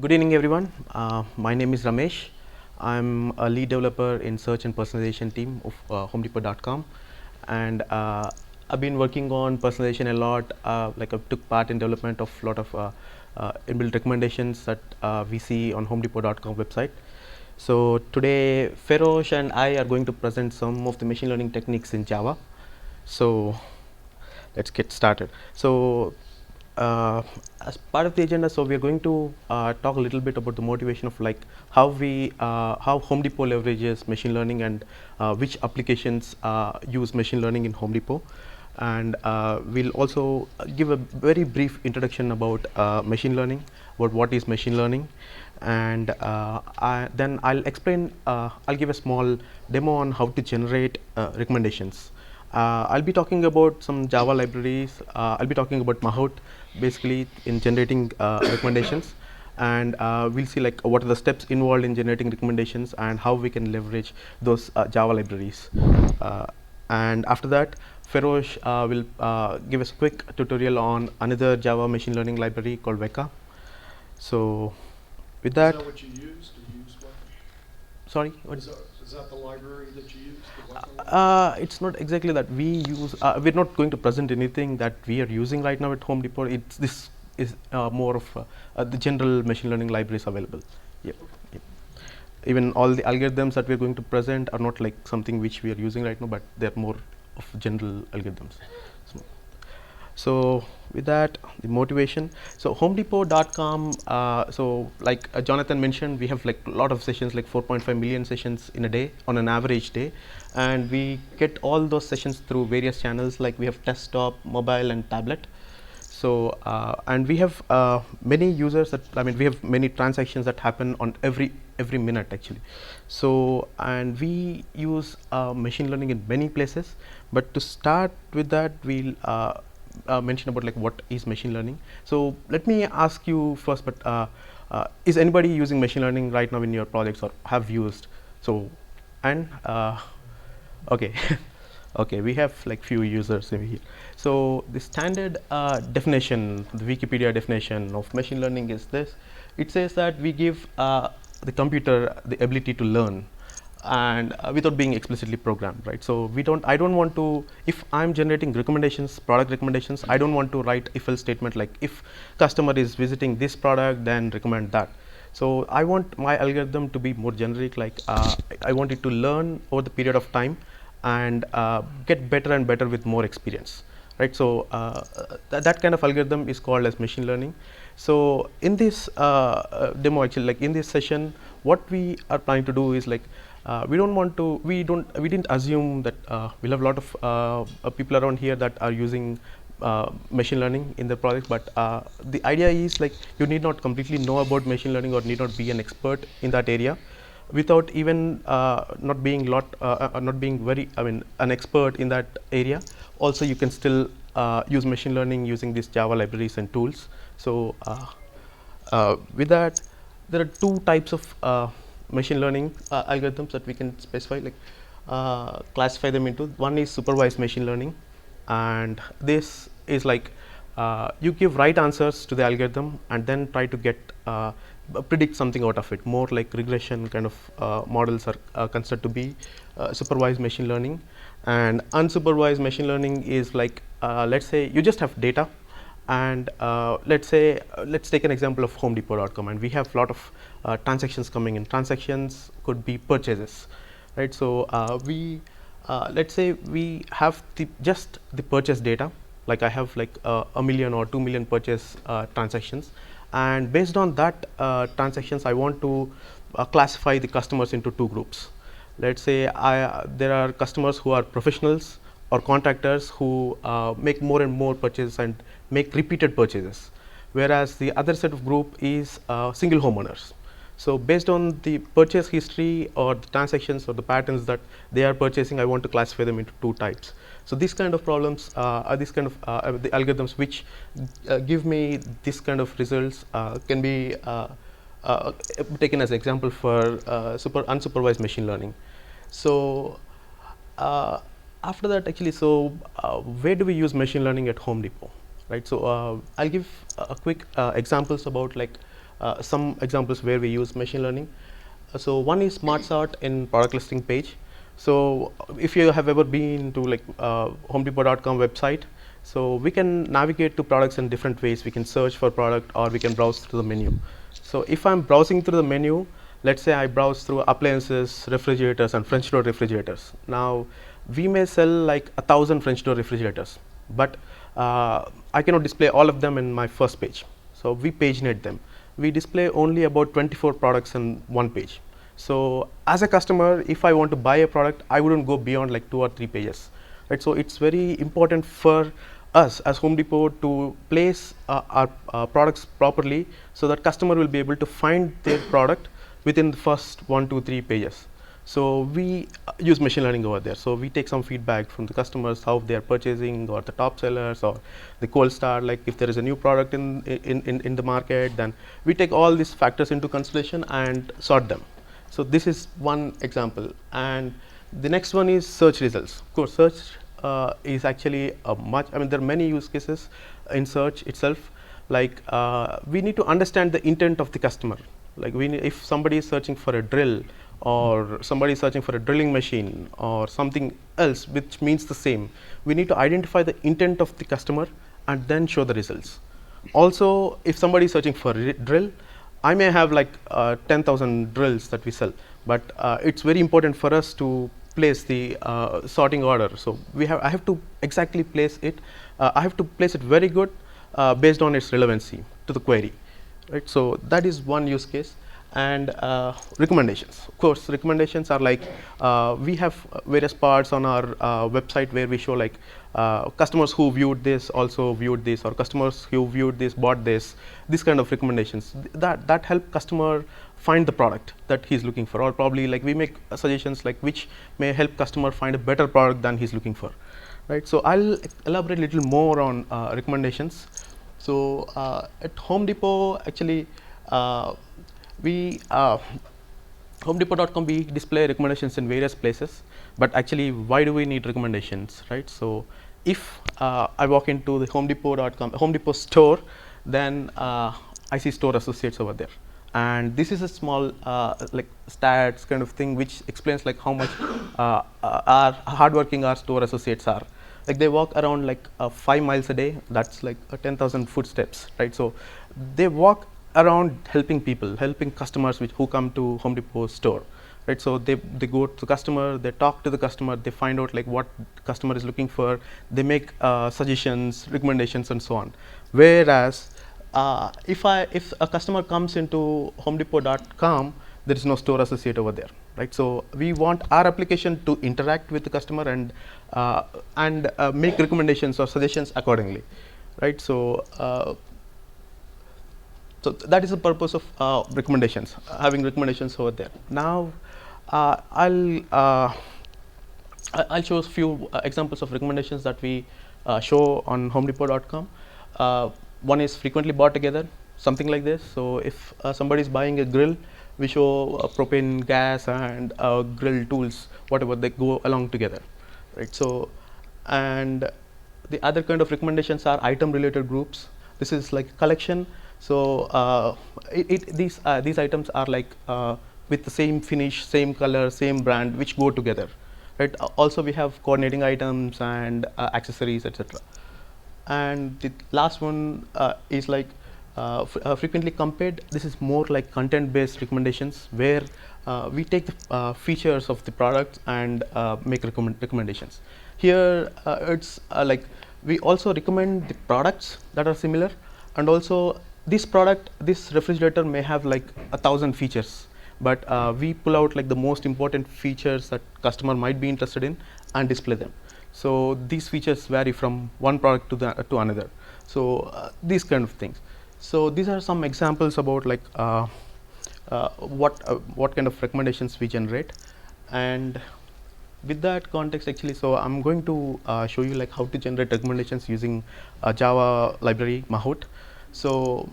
Good evening, everyone. My name is Ramesh. I'm a lead developer in search and personalization team of HomeDepot.com, and I've been working on personalization a lot. Like I took part in development of a lot of inbuilt recommendations that we see on HomeDepot.com website. So today, Ferosh and I are going to present some of the machine learning techniques in Java. So let's get started. So uh, as part of the agenda, so we are going to talk a little bit about the motivation of like how Home Depot leverages machine learning and which applications use machine learning in Home Depot, and we'll also give a very brief introduction about machine learning, about what is machine learning, and then I'll explain. I'll give a small demo on how to generate recommendations. I'll be talking about some Java libraries. I'll be talking about Mahout basically in generating recommendations, and we'll see like what are the steps involved in generating recommendations and how we can leverage those Java libraries. And after that, Ferosh will give us a quick tutorial on another Java machine learning library called Veka. So with that, Is that what you use to use what? sorry, Is that the library that you use? The Weka library? it's not exactly that we use. We're not going to present anything that we are using right now at Home Depot. It's this is more of the general machine learning libraries available. Yep. Okay. Yep. Even all the algorithms that we're going to present are not like something which we are using right now, but they're more of general algorithms. So with that, the motivation. So HomeDepot.com. So like Jonathan mentioned, we have like a lot of sessions, like 4.5 million sessions in a day on an average day, and we get all those sessions through various channels. Like we have desktop, mobile, and tablet. So and we have many users that we have many transactions that happen on every minute actually. So and we use machine learning in many places. But to start with that, we'll mention about like what is machine learning. So let me ask you first, but is anybody using machine learning right now in your projects or have used? So and okay. Okay, we have like few users over here. So the standard definition, the Wikipedia definition of machine learning is this. It says that we give the computer the ability to learn, and without being explicitly programmed, right? So I don't want to, if I'm generating recommendations, product recommendations, I don't want to write if-else statement like if customer is visiting this product, then recommend that. So I want my algorithm to be more generic, like I want it to learn over the period of time and get better and better with more experience, right? So that kind of algorithm is called as machine learning. So in this demo, actually, like in this session, what we are planning to do is like we didn't assume that we'll have a lot of people around here that are using machine learning in the project, but the idea is like you need not completely know about machine learning or need not be an expert in that area without even not being very an expert in that area. Also you can still use machine learning using these Java libraries and tools. So with that, there are two types of machine learning algorithms that we can specify, like classify them into. One is supervised machine learning, and this is like you give right answers to the algorithm and then try to get predict something out of it. More like regression kind of models are considered to be supervised machine learning. And unsupervised machine learning is like let's say you just have data, and let's take an example of HomeDepot.com, and we have a lot of transactions coming in. Transactions could be purchases, right? So we let's say we have just the purchase data, like I have like a million or 2 million purchase transactions, and based on that transactions, I want to classify the customers into two groups. Let's say there are customers who are professionals or contractors who make more and more purchases and make repeated purchases, whereas the other set of group is single homeowners. So based on the purchase history or the transactions or the patterns that they are purchasing, I want to classify them into two types. So these kind of problems are these kind of the algorithms which give me this kind of results can be taken as example for unsupervised machine learning. So after that, actually, so where do we use machine learning at Home Depot, right? So I'll give a quick examples about like some examples where we use machine learning. So one is smart sort in product listing page. So if you have ever been to like homedepot.com website, so we can navigate to products in different ways. We can search for product or we can browse through the menu. So if I'm browsing through the menu, let's say I browse through appliances, refrigerators and French door refrigerators. Now we may sell like 1,000 French door refrigerators, but I cannot display all of them in my first page. So we paginate them. We display only about 24 products in one page. So as a customer, if I want to buy a product, I wouldn't go beyond like 2 or 3 pages. Right? So it's very important for us as Home Depot to place our products properly so that customer will be able to find their product within the first 1, 2, 3 pages. So we use machine learning over there. So we take some feedback from the customers, how they are purchasing, or the top sellers, or the cold start. Like if there is a new product in the market, then we take all these factors into consideration and sort them. So this is one example. And the next one is search results. Of course, search is actually there are many use cases in search itself. Like we need to understand the intent of the customer. Like if somebody is searching for a drill, or somebody is searching for a drilling machine or something else which means the same, we need to identify the intent of the customer and then show the results. Also, if somebody is searching for a drill, I may have like 10,000 drills that we sell, but it's very important for us to place the sorting order. So I have to exactly place it. I have to place it very good based on its relevancy to the query. Right? So that is one use case. And recommendations. Of course, recommendations are like we have various parts on our website where we show like customers who viewed this also viewed this, or customers who viewed this bought this. This kind of recommendations that help customer find the product that he's looking for, or probably like we make suggestions like which may help customer find a better product than he's looking for. Right. So I'll elaborate a little more on recommendations. So at Home Depot, actually. Homedepot.com, we display recommendations in various places, but actually why do we need recommendations, right? So if I walk into the homedepot.com Home Depot store, then I see store associates over there, and this is a small like stats kind of thing which explains like how much our hardworking our store associates are. Like they walk around like 5 miles a day. That's like 10,000 footsteps, right? So they walk around helping people, helping customers who come to Home Depot store, right? So they go to the customer, they talk to the customer, they find out like what customer is looking for, they make suggestions, recommendations, and so on. Whereas if a customer comes into homedepot.com, there is no store associate over there, right? So we want our application to interact with the customer and make recommendations or suggestions accordingly, right? So so that is the purpose of recommendations, having recommendations over there. Now I'll show a few examples of recommendations that we show on homedepot.com. One is frequently bought together, something like this. So if somebody is buying a grill, we show propane, gas, and grill tools, whatever, they go along together, right? So, and the other kind of recommendations are item related groups. This is like collection. So these items are like with the same finish, same color, same brand, which go together, right? Also, we have coordinating items and accessories, etc. And the last one is like frequently compared. This is more like content-based recommendations, where we take the features of the product and make recommendations. Here, it's like we also recommend the products that are similar, and also this refrigerator may have like 1,000 features, but we pull out like the most important features that customer might be interested in and display them. So these features vary from one product to another. So these kind of things. So these are some examples about like what kind of recommendations we generate. And with that context, actually, so I'm going to show you like how to generate recommendations using Java library Mahout. So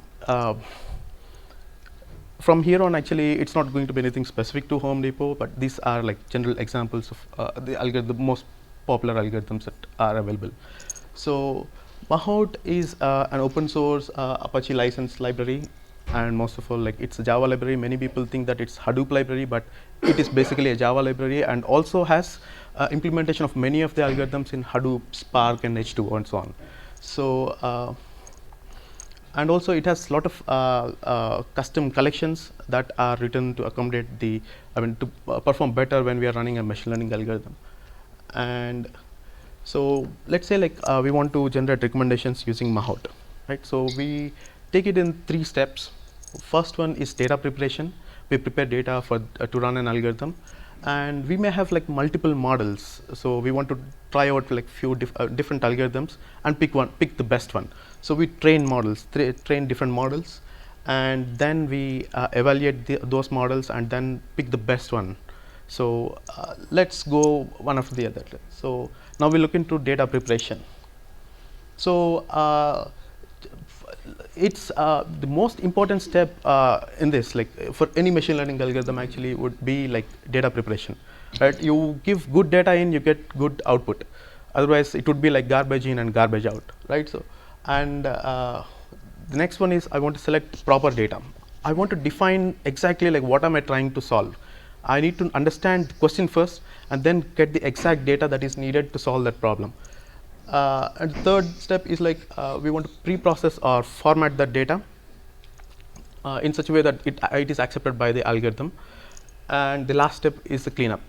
from here on, actually, it's not going to be anything specific to Home Depot, but these are like general examples of the most popular algorithms that are available. So Mahout is an open source Apache license library. and most of all, like it's a Java library. Many people think that it's Hadoop library, but it is basically a Java library, and also has implementation of many of the algorithms in Hadoop, Spark, and H2O, and so on. So and also it has a lot of custom collections that are written to accommodate the, to perform better when we are running a machine learning algorithm. And so let's say like we want to generate recommendations using Mahout, right? So we take it in 3 steps. First one is data preparation. We prepare data for to run an algorithm, and we may have like multiple models. So we want to try out like few different algorithms and pick the best one. So we train models, train different models, and then we evaluate those models and then pick the best one. So let's go one after the other. So now we look into data preparation. So it's the most important step in this, like for any machine learning algorithm actually, would be like data preparation, right? You give good data in, you get good output. Otherwise it would be like garbage in and garbage out, right? So and the next one is I want to select proper data. I want to define exactly like what am I trying to solve. I need to understand the question first and then get the exact data that is needed to solve that problem. And the third step is like we want to pre-process or format that data in such a way that it is accepted by the algorithm. And the last step is the cleanup.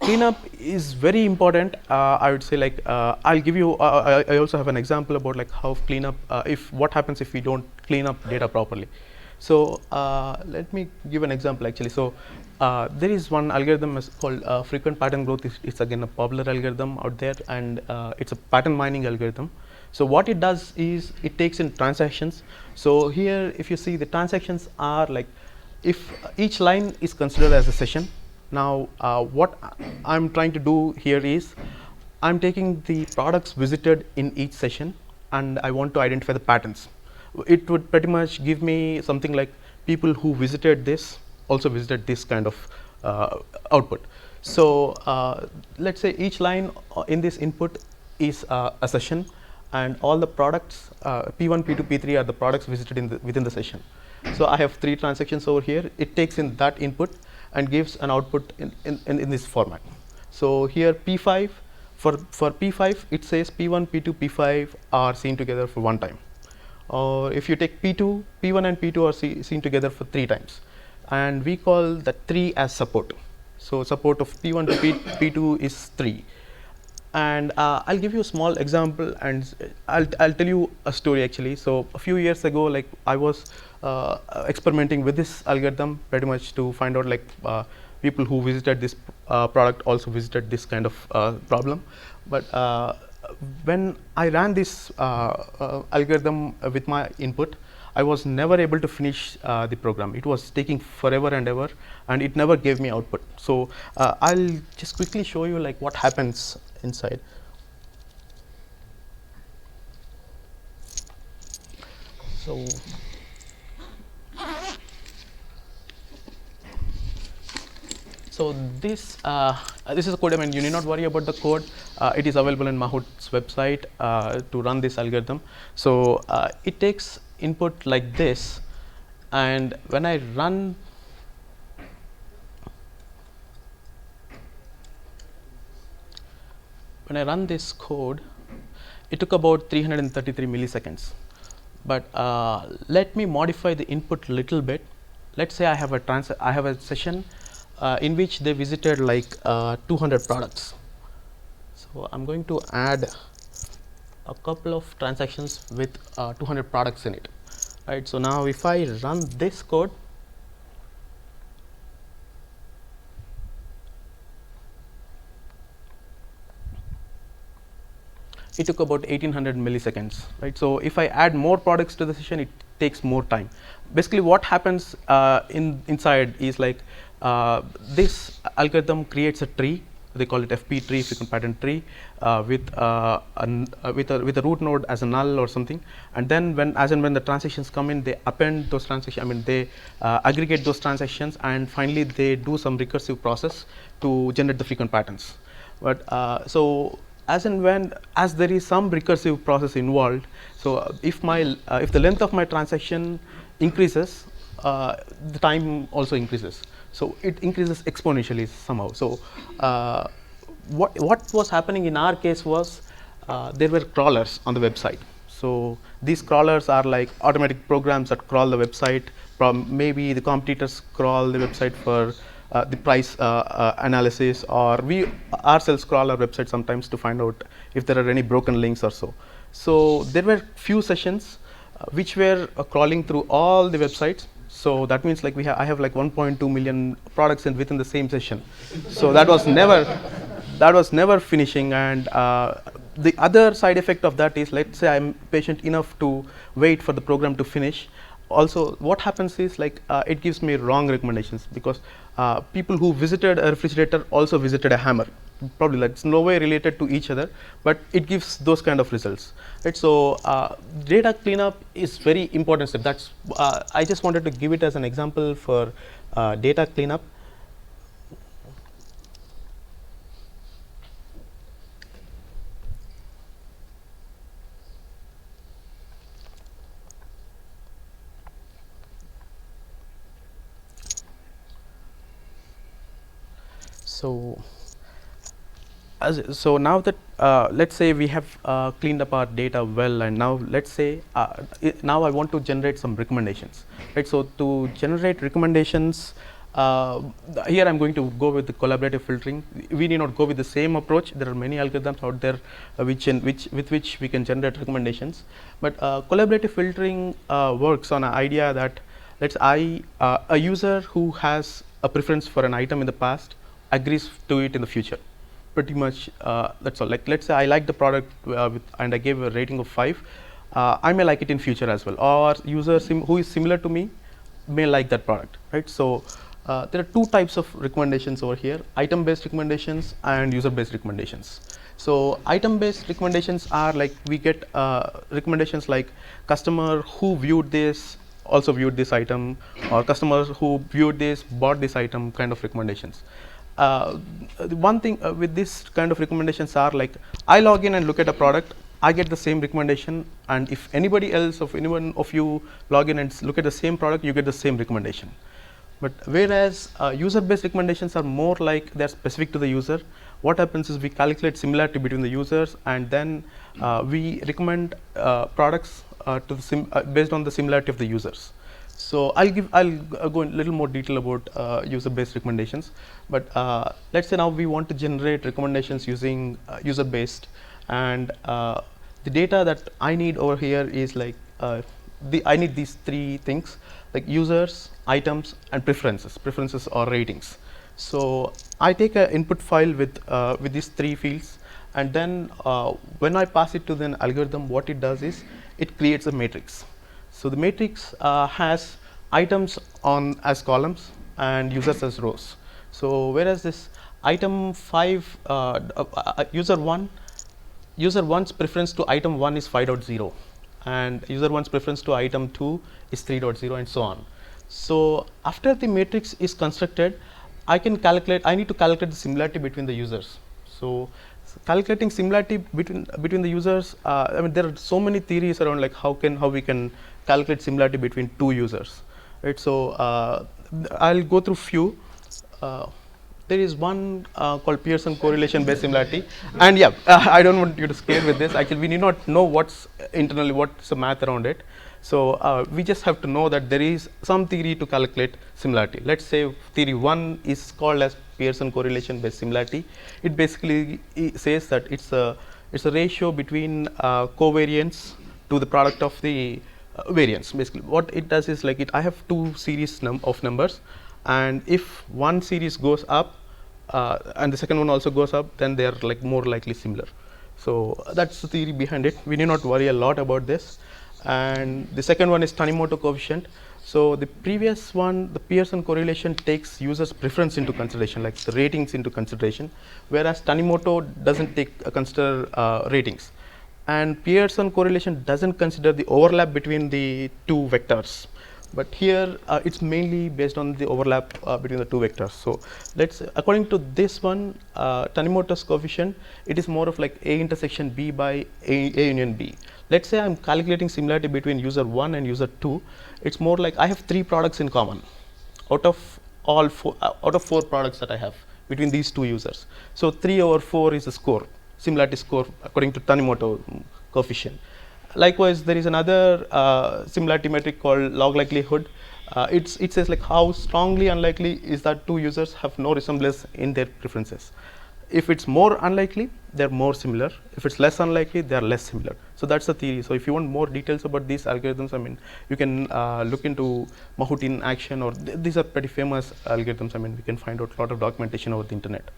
Cleanup is very important. I would say like I'll give you. I also have an example about like how cleanup. If what happens if we don't clean up data properly. So let me give an example actually. So there is one algorithm called frequent pattern growth. It's again a popular algorithm out there, and it's a pattern mining algorithm. So what it does is it takes in transactions. So here, if you see, the transactions are like, if each line is considered as a session. Now what I'm trying to do here is I'm taking the products visited in each session and I want to identify the patterns. It would pretty much give me something like people who visited this also visited this kind of output. So let's say each line in this input is a session, and all the products P1, P2, P3 are the products visited within the session. So I have 3 transactions over here. It takes in that input and gives an output in this format. So here P5, for P5 it says P1, P2, P5 are seen together for 1 time. Or if you take P2, P1 and P2 are seen together for 3 times. And we call the 3 as support. So support of P1 to P2 is 3. And I'll give you a small example, and I'll tell you a story actually. So a few years ago, like I was experimenting with this algorithm pretty much to find out like people who visited this product also visited this kind of problem. But when I ran this algorithm with my input, I was never able to finish the program. It was taking forever and ever, and it never gave me output. So I'll just quickly show you like what happens inside. So this is a code. I mean, you need not worry about the code. It is available in Mahout's website to run this algorithm. So it takes input like this, and when I run this code, it took about 333 milliseconds. But let me modify the input little bit. Let's say I have a session in which they visited like 200 products. So I'm going to add a couple of transactions with 200 products in it, right? So now if I run this code, it took about 1800 milliseconds, right? So if I add more products to the session, it takes more time. Basically what happens inside is like this algorithm creates a tree. They call it FP tree, frequent pattern tree, with a root node as a null or something. And then as and when the transactions come in, they append those transactions. I mean, they aggregate those transactions, and finally they do some recursive process to generate the frequent patterns. But so as there is some recursive process involved, so if the length of my transaction increases, the time also increases. So it increases exponentially somehow. So what was happening in our case was there were crawlers on the website. So these crawlers are like automatic programs that crawl the website. From maybe the competitors crawl the website for the price analysis, or we ourselves crawl our website sometimes to find out if there are any broken links or so. So there were few sessions which were crawling through all the websites. So that means like I have like 1.2 million products within the same session. So that was never finishing. And the other side effect of that is, let's say I'm patient enough to wait for the program to finish. Also, what happens is like it gives me wrong recommendations, because people who visited a refrigerator also visited a hammer. Probably that's no way related to each other, but it gives those kind of results. Right. So data cleanup is very important step. That's I just wanted to give it as an example for data cleanup. So so now that let's say we have cleaned up our data well, and now let's say now I want to generate some recommendations, right? So to generate recommendations, here I'm going to go with the collaborative filtering. We need not go with the same approach. There are many algorithms out there with which we can generate recommendations, but collaborative filtering works on an idea that a user who has a preference for an item in the past agrees to it in the future. Pretty much that's all. Like, let's say I like the product and I gave a rating of 5. I may like it in future as well, or user who is similar to me may like that product, right? So there are two types of recommendations over here: item based recommendations and user based recommendations. So item based recommendations are like we get recommendations like customer who viewed this also viewed this item, or customers who viewed this bought this item, kind of recommendations. The one thing with this kind of recommendations are like, I log in and look at a product, I get the same recommendation, and if anybody else, if anyone of you log in and look at the same product, you get the same recommendation. But whereas user based recommendations are more like they're specific to the user. What happens is we calculate similarity between the users, and then we recommend products to the based on the similarity of the users. So I'll go in a little more detail about user based recommendations, but let's say now we want to generate recommendations using user based, and the data that I need over here is like I need these three things, like users, items, and preferences or ratings. So I take an input file with these three fields, and then when I pass it to the algorithm, what it does is it creates a matrix. So the matrix has items as columns and users as rows. So whereas this item 5 user 1's preference to item 1 is 5.0, and user 1's preference to item 2 is 3.0, and so on. So after the matrix is constructed, I need to calculate the similarity between the users. So calculating similarity between the users, I mean, there are so many theories around like how we can calculate similarity between two users, right? So I'll go through few. There is one called Pearson correlation based similarity, and yeah, I don't want you to scare with this. Actually, we need not know what's the math around it. So we just have to know that there is some theory to calculate similarity. Let's say theory 1 is called as Pearson correlation based similarity. It basically says that it's a ratio between covariance to the product of the variance. Basically, what it does is like I have two series of numbers, and if one series goes up and the second one also goes up, then they are like more likely similar. So that's the theory behind it. We need not worry a lot about this. And the second one is Tanimoto coefficient. So the previous one, the Pearson correlation, takes users' preference into consideration, like the ratings into consideration, whereas Tanimoto doesn't consider ratings. And Pearson correlation doesn't consider the overlap between the two vectors. But here it's mainly based on the overlap between the two vectors. So let's, according to this one, Tanimoto's coefficient, it is more of like A intersection B by A union B. Let's say I'm calculating similarity between user 1 and user 2. It's more like I have 3 products in common out of all 4, out of 4 products that I have between these 2 users. So 3 over 4 is the score, similarity score according to Tanimoto coefficient. Likewise, there is another similarity metric called log likelihood. It says like how strongly unlikely is that 2 users have no resemblance in their preferences. If it's more unlikely, they're more similar. If it's less unlikely, they're less similar. So that's the theory. So if you want more details about these algorithms, I mean, you can look into Mahout in action, or these are pretty famous algorithms. I mean, we can find out a lot of documentation over the internet.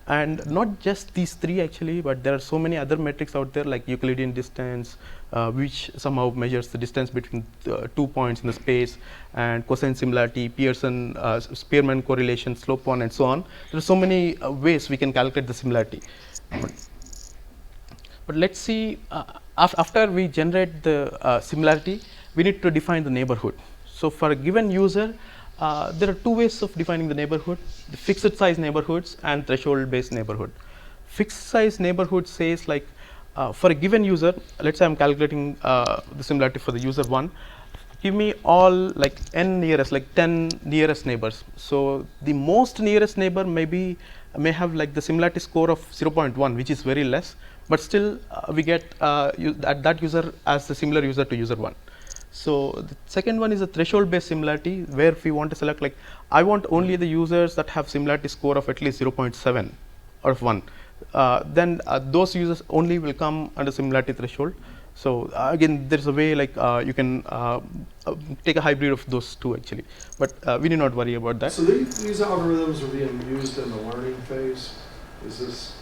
And not just these 3 actually, but there are so many other metrics out there like Euclidean distance, which somehow measures the distance between 2 points in the space, and cosine similarity, Pearson, Spearman correlation, slope one, and so on. There are so many ways we can calculate the similarity. But let's see, after we generate the similarity, we need to define the neighborhood. So for a given user, there are 2 ways of defining the neighborhood: the fixed size neighborhoods and threshold based neighborhood. Fixed size neighborhood says like for a given user, let's say I'm calculating the similarity for the user 1, give me all like n nearest, like 10 nearest neighbors. So the most nearest neighbor may have like the similarity score of 0.1, which is very less, but still we get that user as the similar user to user 1. So the second one is a threshold based similarity, where if we want to select like I want only the users that have similarity score of at least 0.7 out of 1, then those users only will come under similarity threshold. So again, there's a way like you can take a hybrid of those 2 actually, but we need not worry about that. So these algorithms are being used in the learning phase? Is this?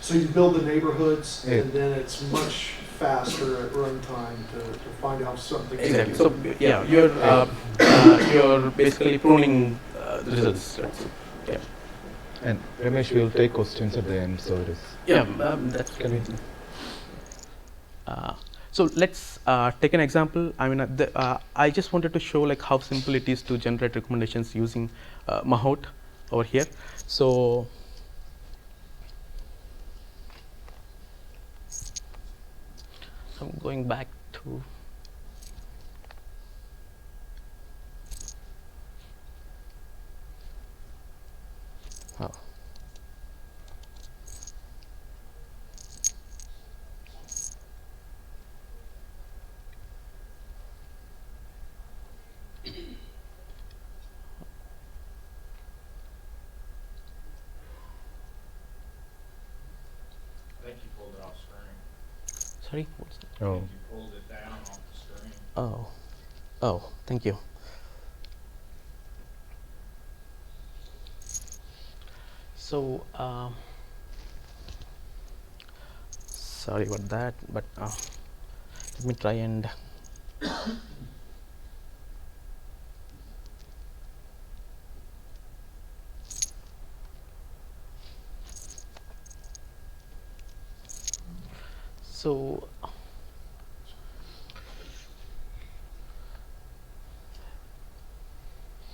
So you build the neighborhoods, and then it's much faster at runtime to find out something. Exactly. So yeah, you're basically pruning the results. Yeah. And Ramesh will take questions at the end, so it is. Yeah, that's convenient. So let's take an example. I mean, I just wanted to show like how simple it is to generate recommendations using Mahout over here. So I'm going back to I think you pulled it off screen. sorry, what's that? I Oh. think you pulled it down off the screen. Oh, thank you. So sorry about that, but let me try and so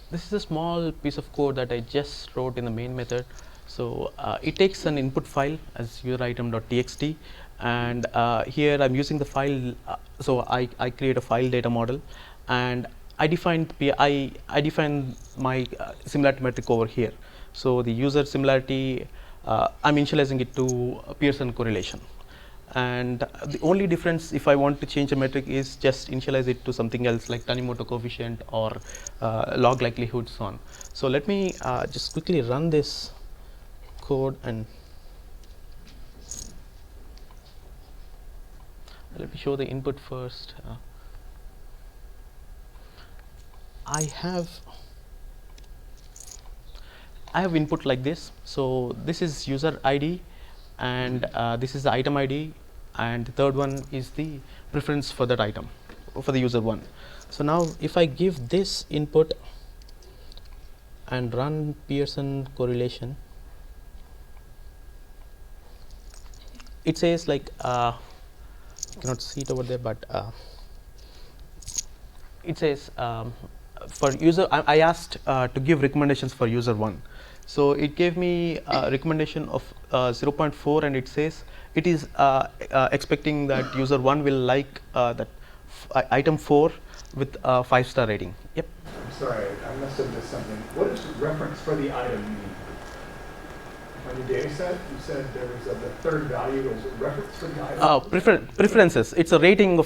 this is a small piece of code that I just wrote in the main method. So it takes an input file as useritem.txt, and here I'm using the file. So I create a file data model, and I define my similarity metric over here. So the user similarity, I'm initializing it to Pearson correlation. And the only difference if I want to change a metric is just initialize it to something else like Tanimoto coefficient or log likelihood, so on. So let me just quickly run this code, and let me show the input first. I have input like this. So this is user ID, and this is the item ID, and the third one is the preference for that item for the user 1. So now if I give this input and run Pearson correlation, it says like you cannot see it over there, but it says for user, I asked to give recommendations for user 1. So it gave me a recommendation of 0.4, and it says it is expecting that user 1 will like that item 4 with a 5-star rating. Yep. I'm sorry, I must have missed something. What does reference for the item mean? On your data set, you said there was the third value was a reference for the item? Preferences. It's a rating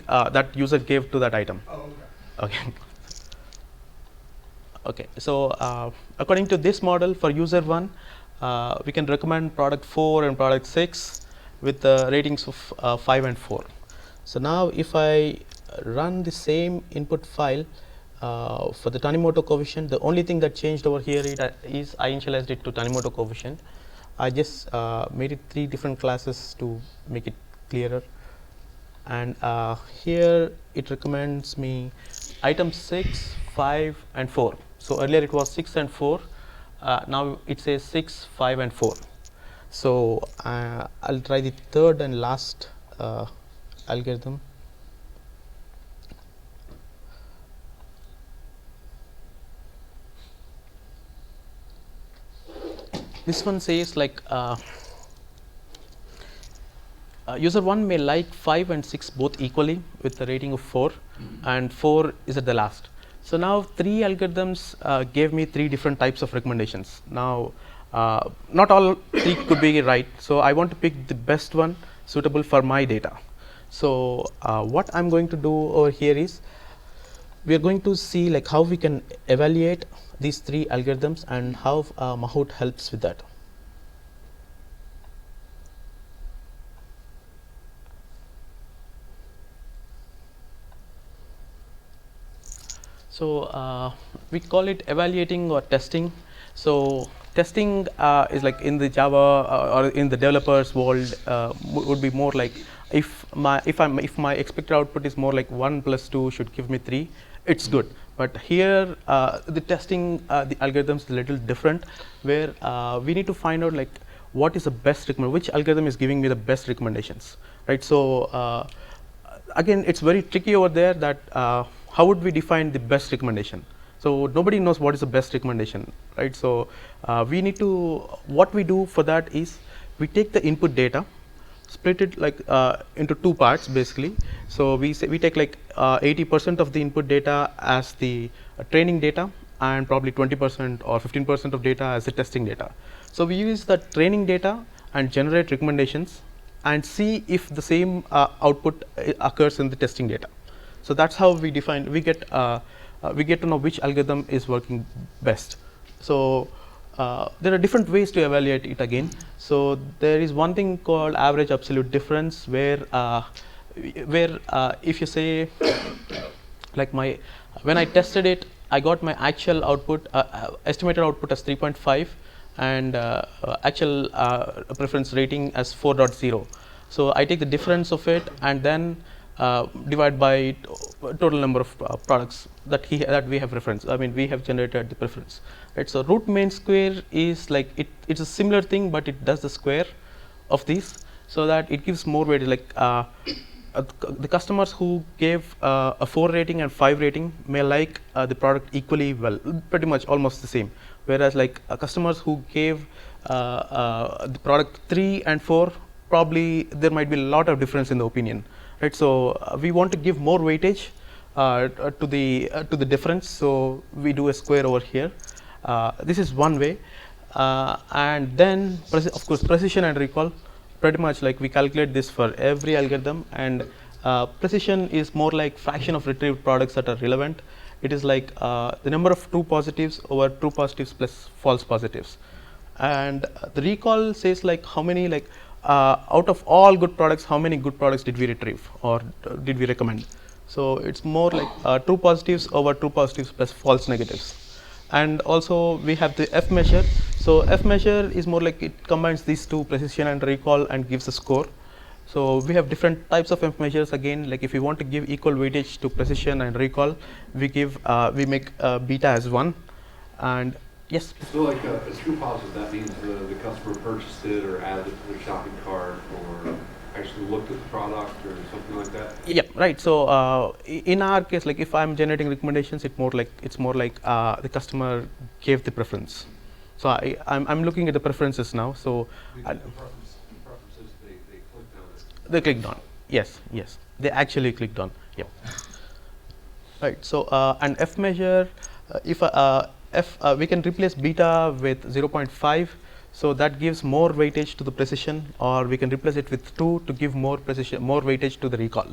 that user gave to that item. Oh, okay. Okay. Okay. So according to this model, for user 1, we can recommend product 4 and product 6 with ratings of 5 and 4. So now if I run the same input file for the Tanimoto coefficient, the only thing that changed over here is I initialized it to Tanimoto coefficient. I just made it 3 different classes to make it clearer. And here it recommends me item 6, 5 and 4. So earlier it was 6 and 4. Now it says 6, 5 and 4. So I'll try the third and last algorithm. This one says like user 1 may like 5 and 6 both equally with a rating of 4, and 4 is at the last. So now 3 algorithms gave me 3 different types of recommendations. Now not all 3 could be right, so I want to pick the best one suitable for my data. So what I'm going to do over here is we are going to see like how we can evaluate these 3 algorithms and how Mahout helps with that. So we call it evaluating or testing. So testing is like in the Java or in the developers world would be more like if my expected output is more like 1 plus 2 should give me 3, it's good. But here the testing the algorithms is a little different, where we need to find out like what is the best recommendation, which algorithm is giving me the best recommendations, right? So again, it's very tricky over there that how would we define the best recommendation? So nobody knows what is the best recommendation, right? So we need to, what we do for that is we take the input data, split it like into 2 parts basically. So we take like 80% of the input data as the training data, and probably 20% or 15% of data as the testing data. So we use the training data and generate recommendations and see if the same output occurs in the testing data. So that's how we define, we get to know which algorithm is working best. So there are different ways to evaluate it again. So there is one thing called average absolute difference, where if you say like when I tested it, I got my actual output, estimated output as 3.5, and actual preference rating as 4.0. So I take the difference of it and then divide by total number of products that we have reference. I mean, we have generated the preference, right? So root main square is like it's a similar thing, but it does the square of these, so that it gives more weight. Like the customers who gave a 4 rating and 5 rating may like the product equally well, pretty much almost the same. Whereas like customers who gave the product 3 and 4, probably there might be a lot of difference in the opinion, right? So we want to give more weightage to the difference, so we do a square over here. This is one way, and then of course precision and recall. Pretty much like we calculate this for every algorithm, and precision is more like fraction of retrieved products that are relevant. It is like the number of true positives over true positives plus false positives. And the recall says like how many, like out of all good products, how many good products did we retrieve or did we recommend. So it's more like true positives over true positives plus false negatives. And also we have the F measure. So F measure is more like it combines these two, precision and recall, and gives a score. So we have different types of F measures. Again, like if we want to give equal weightage to precision and recall, we make beta as 1. And yes. So like a true positive, that means the customer purchased it or added it to their shopping cart, or actually looked at the product or something like that? Yeah, right. So in our case, like if I'm generating recommendations, it's more like the customer gave the preference. So I'm looking at the preferences now. So The preferences, they clicked on it. they clicked on. Yes, yes. They actually clicked on. Yep. Right. So and F measure, if we can replace beta with 0.5, so that gives more weightage to the precision, or we can replace it with 2 to give more precision, more weightage to the recall.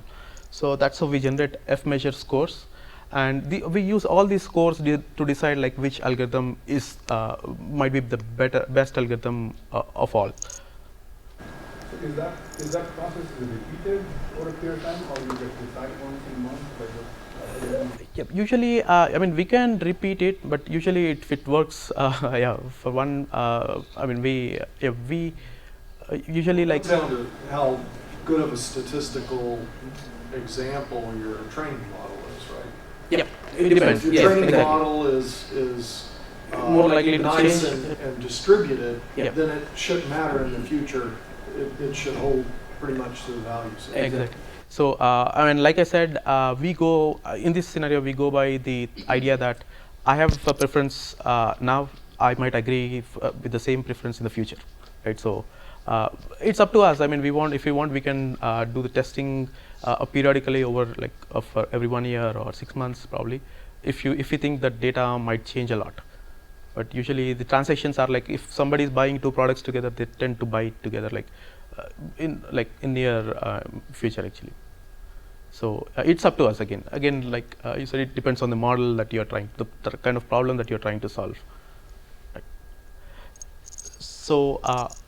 So that's how we generate F measure scores, and we use all these scores to decide like which algorithm is might be the best algorithm of all. So is that process repeated over a period of time, or you just decide once in a month? Yep. Usually, I mean, we can repeat it, but usually if it works, yeah, for one, I mean, we usually like. Comes down to how good of a statistical example your training model is, right? Yep. It depends. If your Yes, training exactly. model is More likely to nice change. and distributed, Yep. then it shouldn't matter in the future. It should hold pretty much to the values. Exactly. So, I mean, like I said, we go in this scenario. We go by the idea that I have a preference now. I might agree with the same preference in the future, right? So, it's up to us. I mean, if we want, we can do the testing periodically over like for every 1 year or 6 months, probably. If you think that data might change a lot, but usually the transactions are like if somebody is buying 2 products together, they tend to buy it together in near future actually. So it's up to us again. Like you said, it depends on the model that you are trying, the kind of problem that you are trying to solve. Right. So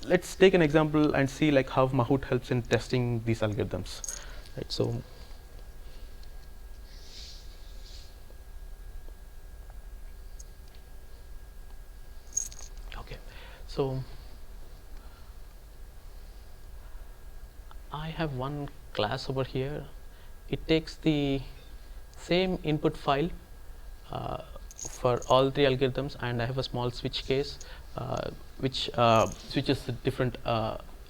let's take an example and see like how Mahout helps in testing these algorithms. Right. So. Okay. So. I have one class over here. It takes the same input file for all 3 algorithms, and I have a small switch case which switches the different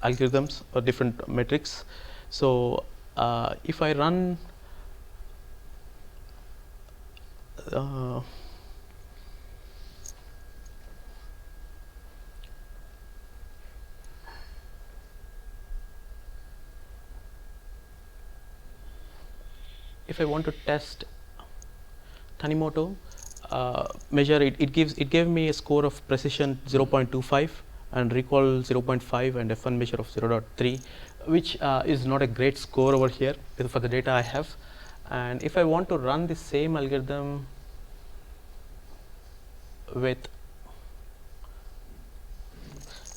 algorithms or different metrics. So if I run if I want to test Tanimoto measure, it gave me a score of precision 0.25 and recall 0.5 and F1 measure of 0.3, which is not a great score over here for the data I have. And if I want to run the same algorithm with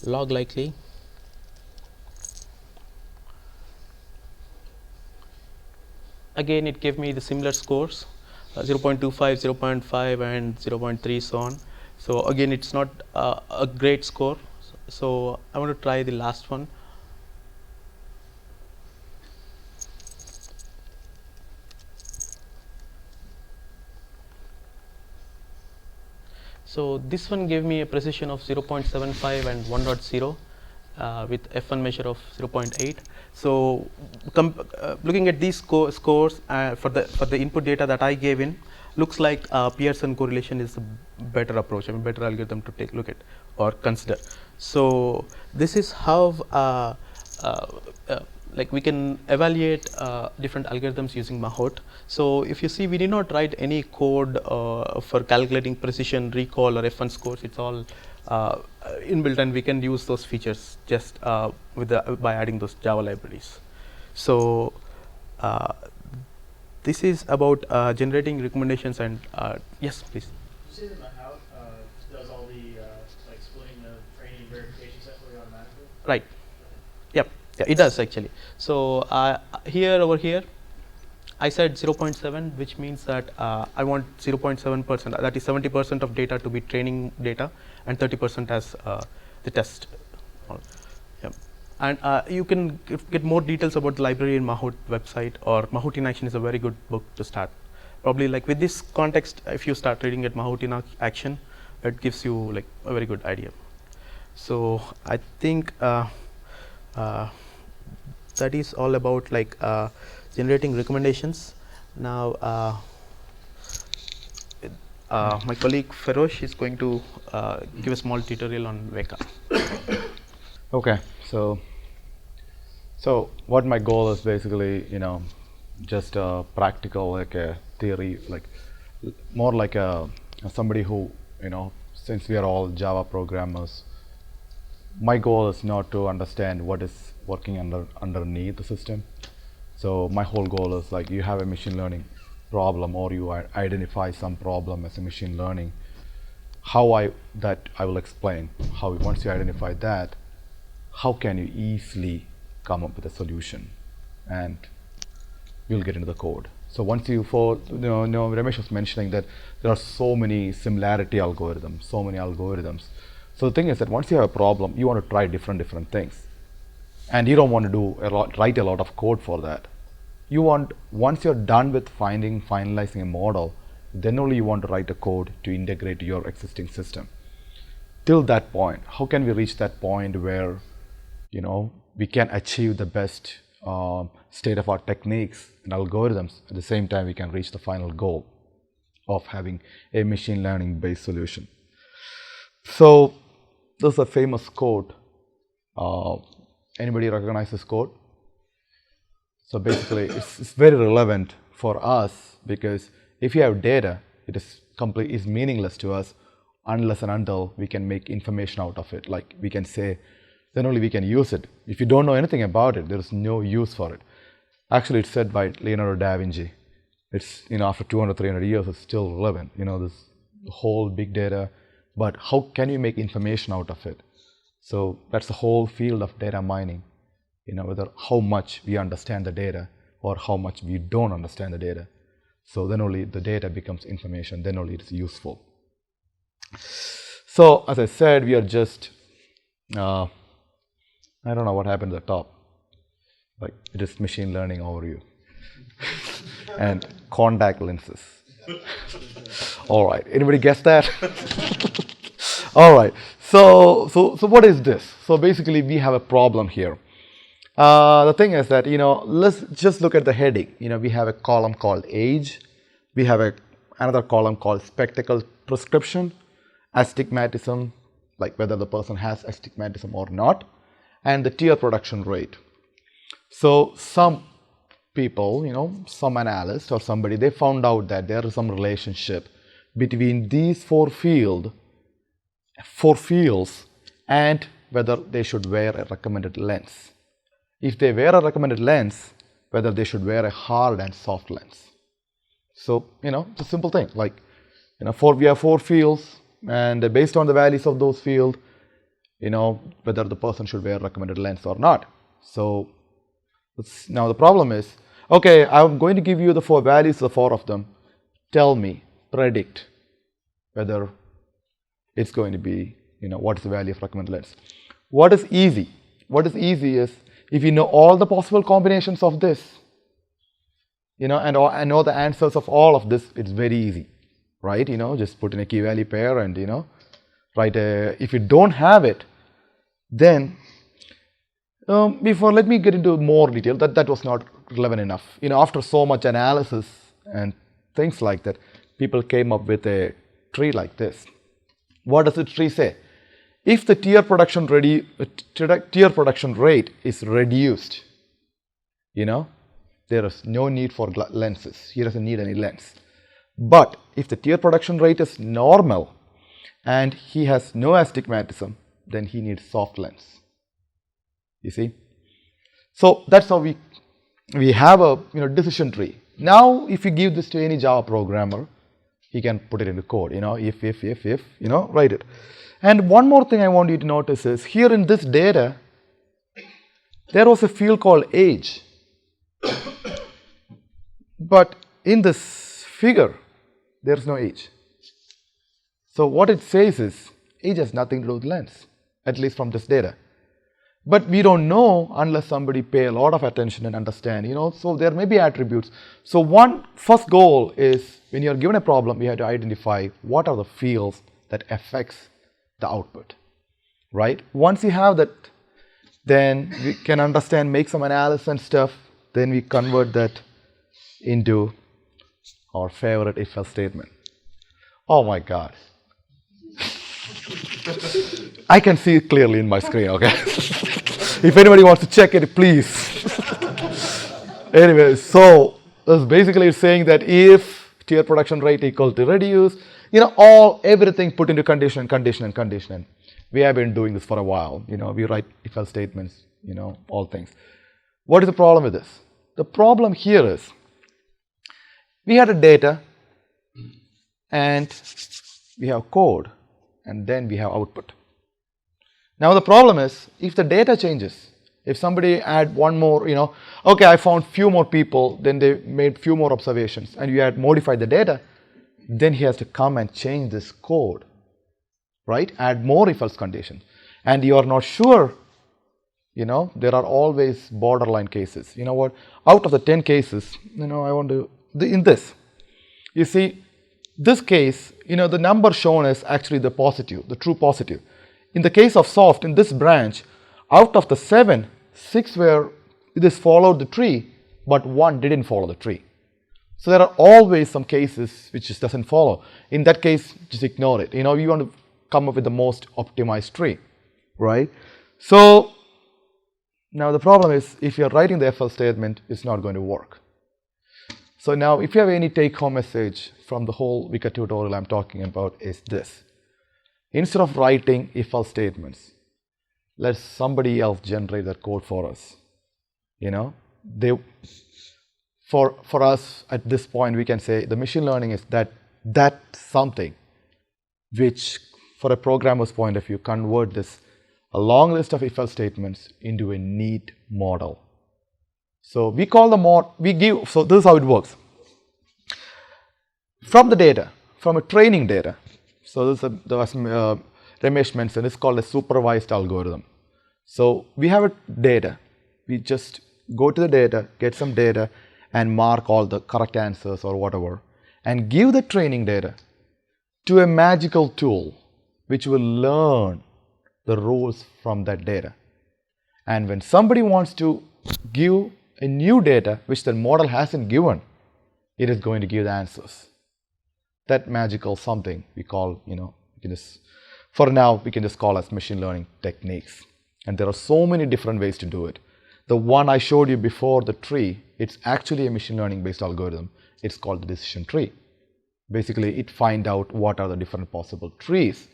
log likely, again it gave me the similar scores 0.25, 0.5 and 0.3, so on. So again it's not a great score, so I want to try the last one. So this one gave me a precision of 0.75 and 1.0 with F1 measure of 0.8. So looking at these scores for the input data that I gave in, looks like Pearson correlation is a better approach, I mean better algorithm to take a look at or consider. So this is how like we can evaluate different algorithms using Mahout. So if you see, we did not write any code for calculating precision, recall or F1 scores. It's all inbuilt, and we can use those features just by adding those Java libraries. So this is about generating recommendations and yes, please. Did you say that Mahout does all the like splitting the training verification set for you automatically? Right. Yep. Yeah, it does actually. So over here, I said 0.7, which means that I want 0.7%. That is 70% of data to be training data, and 30% as the test. Yeah. And you can get more details about the library in Mahout website, or Mahout in Action is a very good book to start. Probably like with this context, if you start reading at Mahout in Action, it gives you like a very good idea. So I think that is all about like generating recommendations. Now my colleague Ferosh is going to give a small tutorial on Veka. Okay, so what my goal is basically, just a practical, like a theory, like more like a somebody who, since we are all Java programmers, my goal is not to understand what is working underneath the system. So my whole goal is like you have a machine learning problem or you identify some problem as a machine learning. How I will explain how once you identify that, how can you easily come up with a solution, and we'll get into the code. So once Ramesh was mentioning that there are so many similarity algorithms, so many algorithms. So the thing is that once you have a problem, you want to try different things, and you don't want to write a lot of code for that. You want, once you're done with finalizing a model, then only you want to write a code to integrate your existing system. Till that point, how can we reach that point where we can achieve the best state of art techniques and algorithms, at the same time we can reach the final goal of having a machine learning based solution. So there's a famous quote. Anybody recognize this quote? So basically it's very relevant for us, because if you have data, it is meaningless to us unless and until we can make information out of it. Like we can say, then only we can use it. If you don't know anything about it, there is no use for it. Actually, it's said by Leonardo da Vinci. It's, after 200, 300 years, it's still relevant. This whole big data, but how can you make information out of it? So that's the whole field of data mining. Whether how much we understand the data or how much we don't understand the data. So then only the data becomes information, then only it's useful. So as I said, we are just, I don't know what happened at the top. Like it is machine learning overview and contact lenses. All right, anybody guess that? All right, so what is this? So basically we have a problem here. The thing is that, let's just look at the heading. We have a column called age. We have another column called spectacle prescription, astigmatism, like whether the person has astigmatism or not, and the tear production rate. So some people, some analyst or somebody, they found out that there is some relationship between these four fields and whether they should wear a recommended lens. If they wear a recommended lens, whether they should wear a hard and soft lens. So, it's a simple thing. Like, we have four fields, and based on the values of those fields, whether the person should wear a recommended lens or not. So, now the problem is, okay, I'm going to give you the four values, the four of them. Tell me, predict whether it's going to be, what is the value of recommended lens. What is easy? What is easy is, if you know all the possible combinations of this, and I know the answers of all of this, it's very easy, right? Just put in a key value pair and, write a, if you don't have it, then, let me get into more detail, that was not relevant enough. After so much analysis and things like that, people came up with a tree like this. What does the tree say? If the tear production rate is reduced, there is no need for lenses. He doesn't need any lens. But if the tear production rate is normal and he has no astigmatism, then he needs soft lens. You see? So that's how we have a decision tree. Now, if you give this to any Java programmer, he can put it into code. If, write it. And one more thing I want you to notice is, here in this data, there was a field called age. But in this figure, there is no age. So what it says is, age has nothing to do with lens, at least from this data. But we don't know unless somebody pay a lot of attention and understand, so there may be attributes. So first goal is, when you are given a problem, you have to identify what are the fields that affects the output, right? Once you have that, Then we can understand, make some analysis and stuff. Then we convert that into our favorite if-else statement. Oh my God. I can see it clearly in my screen, okay? If anybody wants to check it, please. Anyway, so this basically is saying that if tier production rate equal to reduce, everything put into condition. We have been doing this for a while. We write if-else statements, all things. What is the problem with this? The problem here is we had a data and we have code and then we have output. Now the problem is if the data changes, if somebody add one more, okay, I found few more people, then they made few more observations and you had modified the data, then he has to come and change this code, right? Add more if-else condition. And you are not sure, there are always borderline cases. You know what? Out of the 10 cases, I want to, in this, you see, this case, the number shown is actually the positive, the true positive. In the case of soft, in this branch, out of the 7, 6 were, this followed the tree, but 1 didn't follow the tree. So there are always some cases which just doesn't follow. In that case, just ignore it. You want to come up with the most optimized tree, right? So now the problem is if you're writing the if-else statement, it's not going to work. So now if you have any take-home message from the whole Weka tutorial I'm talking about is this. Instead of writing if-else statements, let somebody else generate that code for us. For us at this point, we can say the machine learning is that something which, for a programmer's point of view, convert this a long list of if-else statements into a neat model. So we call the mod, so this is how it works. From the data, from a training data, so this is Ramesh mentioned, it's called a supervised algorithm. So we have a data, we just go to the data, get some data and mark all the correct answers or whatever and give the training data to a magical tool which will learn the rules from that data. And when somebody wants to give a new data which the model hasn't given, it is going to give the answers. That magical something we call, for now we can just call as machine learning techniques. And there are so many different ways to do it. The one I showed you before, the tree, it's actually a machine learning based algorithm. It's called the decision tree. Basically, it finds out what are the different possible trees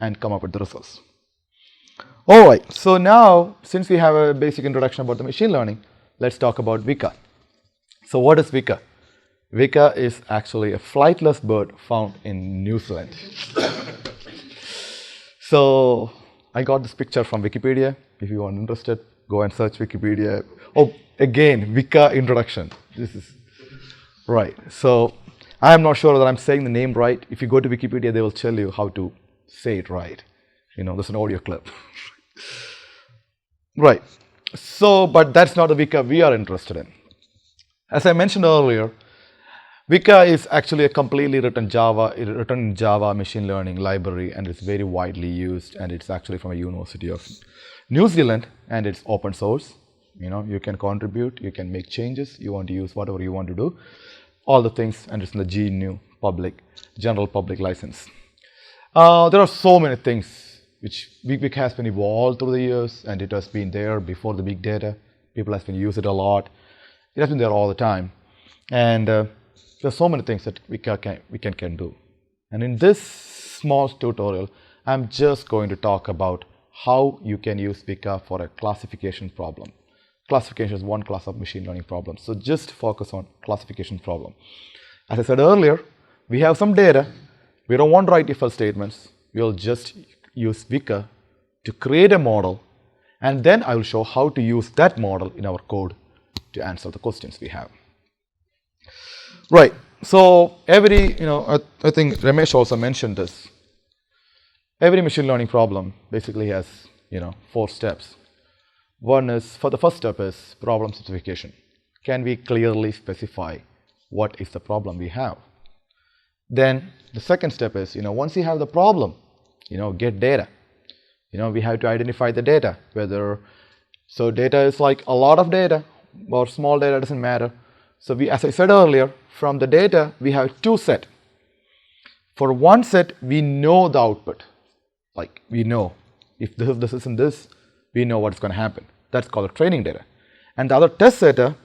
and come up with the results. Alright, so now since we have a basic introduction about the machine learning, let's talk about Weka. So what is Weka? Weka is actually a flightless bird found in New Zealand. So I got this picture from Wikipedia. If you are interested, go and search Wikipedia. Oh, again, Weka introduction. This is right. So I am not sure that I'm saying the name right. If you go to Wikipedia, they will tell you how to say it right. There's an audio clip. Right. So, but that's not the Weka we are interested in. As I mentioned earlier, Weka is actually a completely written in Java machine learning library, and it's very widely used, and it's actually from a University of New Zealand, and it's open source. You can contribute, you can make changes, you want to use whatever you want to do, all the things, and it's in the GNU general public license. There are so many things which Weka has been evolved through the years, and it has been there before the big data. People have been using it a lot. It has been there all the time, and there are so many things that we can do. And in this small tutorial, I'm just going to talk about how you can use Weka for a classification problem. Classification is one class of machine learning problem. So just focus on classification problem. As I said earlier, we have some data. We don't want to write if-else statements. We'll just use Weka to create a model, and then I will show how to use that model in our code to answer the questions we have. Right. So every, I think Ramesh also mentioned this. Every machine learning problem basically has, 4 steps. One is, for the first step is problem specification. Can we clearly specify what is the problem we have? Then the second step is, once you have the problem, get data. We have to identify the data, whether So data is like a lot of data, or small data, doesn't matter. So we, as I said earlier, from the data we have two sets. For one set we know the output, like we know if this is and this, we know what's going to happen. That's called the training data. And the other test data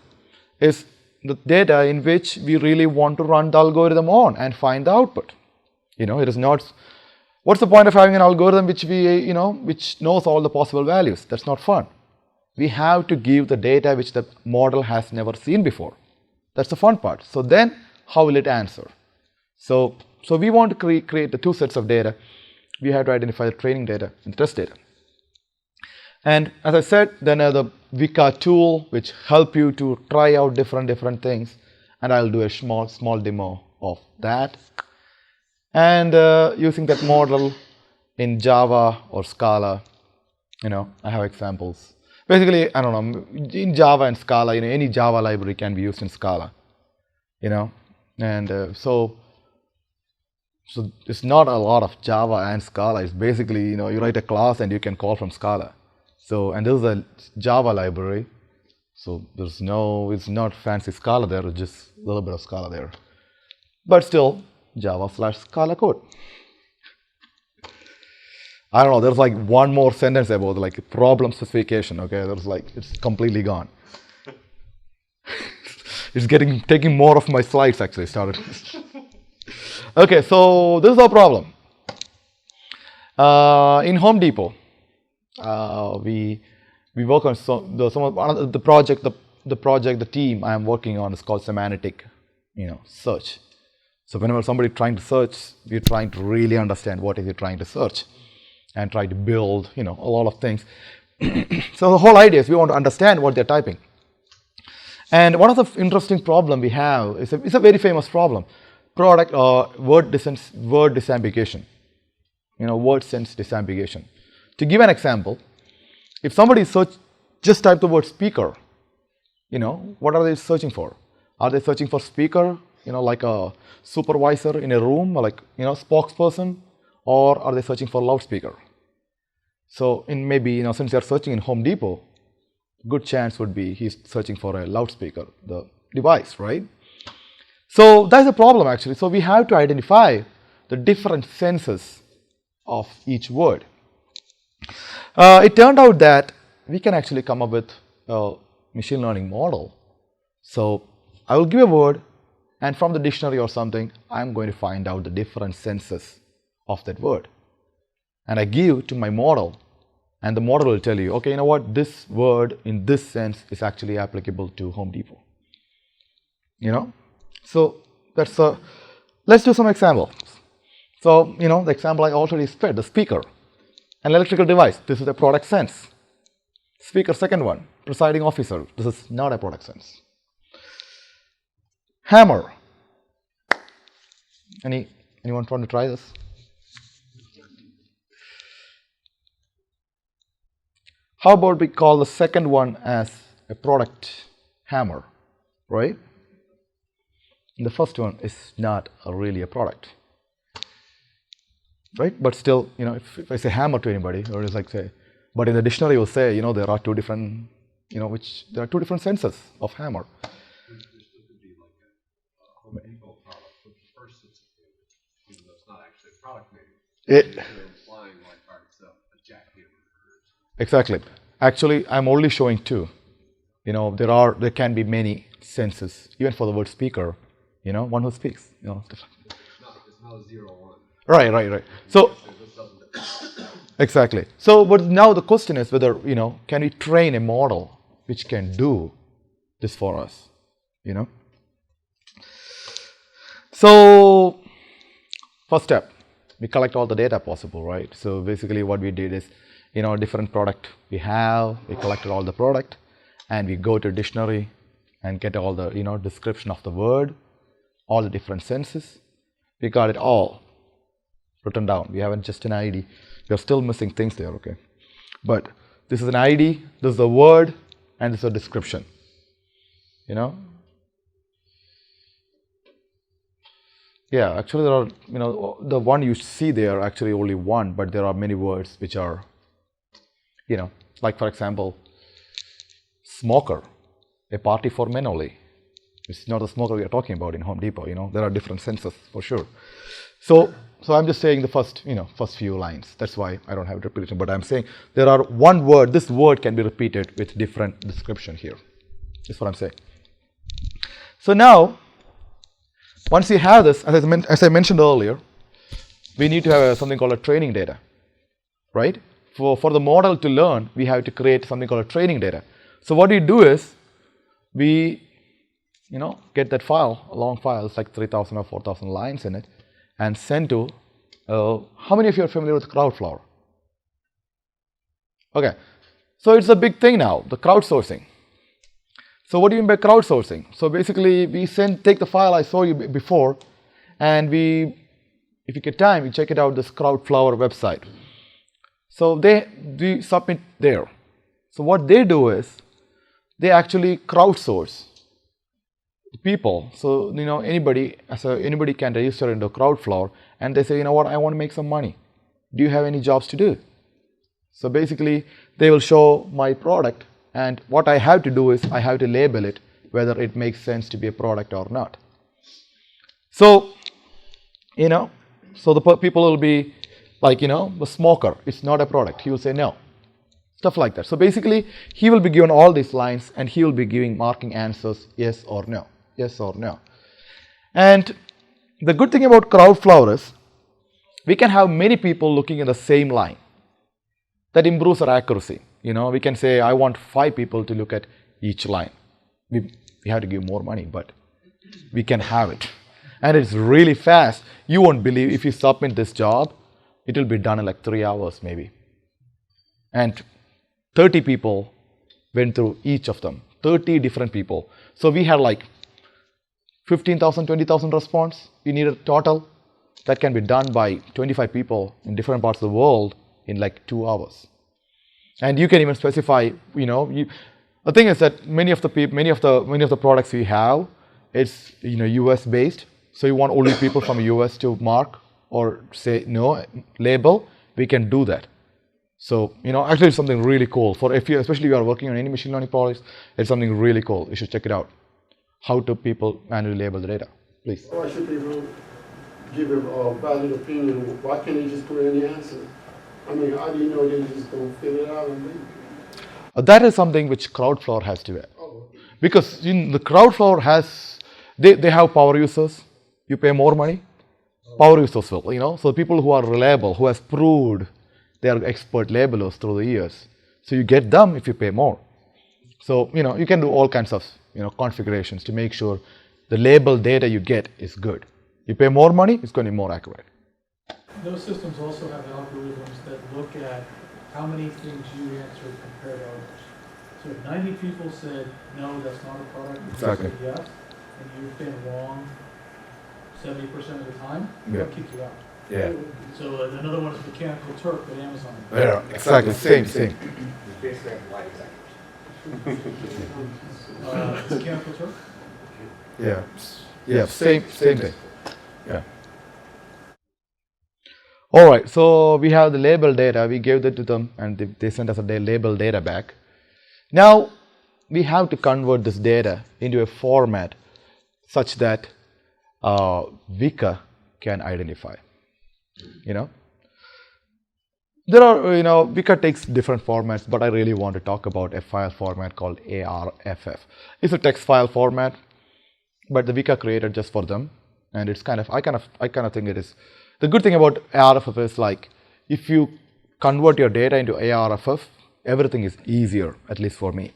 is the data in which we really want to run the algorithm on and find the output. It is not, what's the point of having an algorithm which which knows all the possible values? That's not fun. We have to give the data which the model has never seen before. That's the fun part. So then how will it answer? So we want to create the two sets of data. We have to identify the training data and the test data. And as I said, then the Vika tool which help you to try out different things, and I'll do a small demo of that. And using that model in Java or Scala, I have examples. Basically, I don't know, in Java and Scala, any Java library can be used in Scala, and so it's not a lot of Java and Scala. It's basically, you write a class and you can call from Scala. So, and this is a Java library. So it's not fancy Scala there, it's just a little bit of Scala there. But still, Java/Scala code. I don't know, there's like one more sentence about like problem specification, okay? There's like, it's completely gone. It's taking more of my slides actually started. Okay, so this is our problem. In Home Depot, we work on the project. The team I am working on is called semantic, search. So whenever somebody trying to search, we're trying to really understand what is he trying to search, and try to build, a lot of things. So the whole idea is we want to understand what they're typing. And one of the interesting problem we have is it's a very famous problem. Word disambiguation. Word sense disambiguation. To give an example, if somebody just type the word speaker, what are they searching for? Are they searching for speaker, like a supervisor in a room, or like, spokesperson, or are they searching for loudspeaker? So maybe, since they're searching in Home Depot, good chance would be he's searching for a loudspeaker, the device, right? So that's a problem actually. So we have to identify the different senses of each word. It turned out that we can actually come up with a machine learning model. So I will give a word, and from the dictionary or something, I'm going to find out the different senses of that word. And I give to my model, and the model will tell you, okay, this word in this sense is actually applicable to Home Depot. So let's do some examples. So, the example I already said, the speaker, an electrical device. This is a product sense. Speaker, second one, presiding officer. This is not a product sense. Hammer. Anyone want to try this? How about we call the second one as a product hammer, right? And the first one is not really a product, right? But still, if I say hammer to anybody, or it's like say, but in the dictionary will say, there are two different, there are two different senses of hammer. There still could be like a Home Depot product, which is first it's even though it's not actually a product name. They're implying like parts of a jackhammer. Exactly. Actually, I'm only showing two. There can be many senses, even for the word speaker. One who speaks. It's not a 0-1. Right. So exactly. So, but now the question is whether can we train a model which can do this for us? So, first step, we collect all the data possible, right? So basically, what we did is, different product we have, we collected all the product, and we go to dictionary and get all the description of the word, all the different senses. We got it all written down. We haven't just an ID. We are still missing things there, okay? But this is an ID, this is a word, and this is a description. Yeah, actually there are, the one you see there actually only one, but there are many words which are, like for example, smoker, a party for men only. It's not the smoker we are talking about in Home Depot. There are different senses for sure. So I'm just saying the first few lines. That's why I don't have repetition. But I'm saying there are one word. This word can be repeated with different description here. That's what I'm saying. So now, once you have this, as I mentioned earlier, we need to have something called a training data, right? For the model to learn, we have to create something called a training data. So what we do is, we get that file, a long file, it's like 3,000 or 4,000 lines in it, and send to, how many of you are familiar with Crowdflower? Okay, so it's a big thing now, the crowdsourcing. So what do you mean by crowdsourcing? So basically, we take the file I saw you before, and if you get time, you check it out, this Crowdflower website. So we submit there. So what they do is, they actually crowdsource people. So anybody can register into Crowdflower, and they say, you know what, I want to make some money. Do you have any jobs to do? So basically, they will show my product, and what I have to do is I have to label it whether it makes sense to be a product or not. So so the people will be like, the smoker, it's not a product. He will say no. Stuff like that. So basically, he will be given all these lines, and he will be marking answers yes or no, yes or no. And the good thing about Crowdflower is, we can have many people looking in the same line. That improves our accuracy. We can say, I want 5 people to look at each line. We have to give more money, but we can have it. And it's really fast. You won't believe, if you submit this job, it will be done in like 3 hours maybe. And 30 people went through each of them, 30 different people. So we had like 15,000, 20,000 response. We need a total that can be done by 25 people in different parts of the world in like 2 hours. And you can even specify, the thing is that many of the products we have, it's US based. So you want only people from US to mark or say no, label, we can do that. So, actually it's something really cool. Especially if you are working on any machine learning products, it's something really cool. You should check it out. How do people manually label the data? Please. Why should people give a valid opinion? Why can't they just put in the answer? I mean, how do you know they just don't fill it out and leave? That is something which Crowdflower has to do. Because the Crowdflower has, they have power users. You pay more money, power users will, So people who are reliable, who has proved they are expert labelers through the years. So you get them if you pay more. So, you can do all kinds of, configurations to make sure the label data you get is good. You pay more money, it's going to be more accurate. Those systems also have algorithms that look at how many things you answered compared to others. So if 90 people said, no, that's not a product, and Exactly. you said yes, and you've been wrong 70% of the time, Yeah. they'll kick you out. Yeah. So another one is Mechanical Turk at Amazon. Yeah, exactly. Same. Basically, have light executives. Mechanical Turk? Yeah, same thing. Yeah. All right, so we have the label data. We gave that to them, and they sent us a label data back. Now, we have to convert this data into a format such that Vika can identify. There are, Vika takes different formats, but I really want to talk about a file format called ARFF. It's a text file format, but the Vika created just for them, and it's I kind of think it is. The good thing about ARFF is, like, if you convert your data into ARFF, everything is easier, at least for me.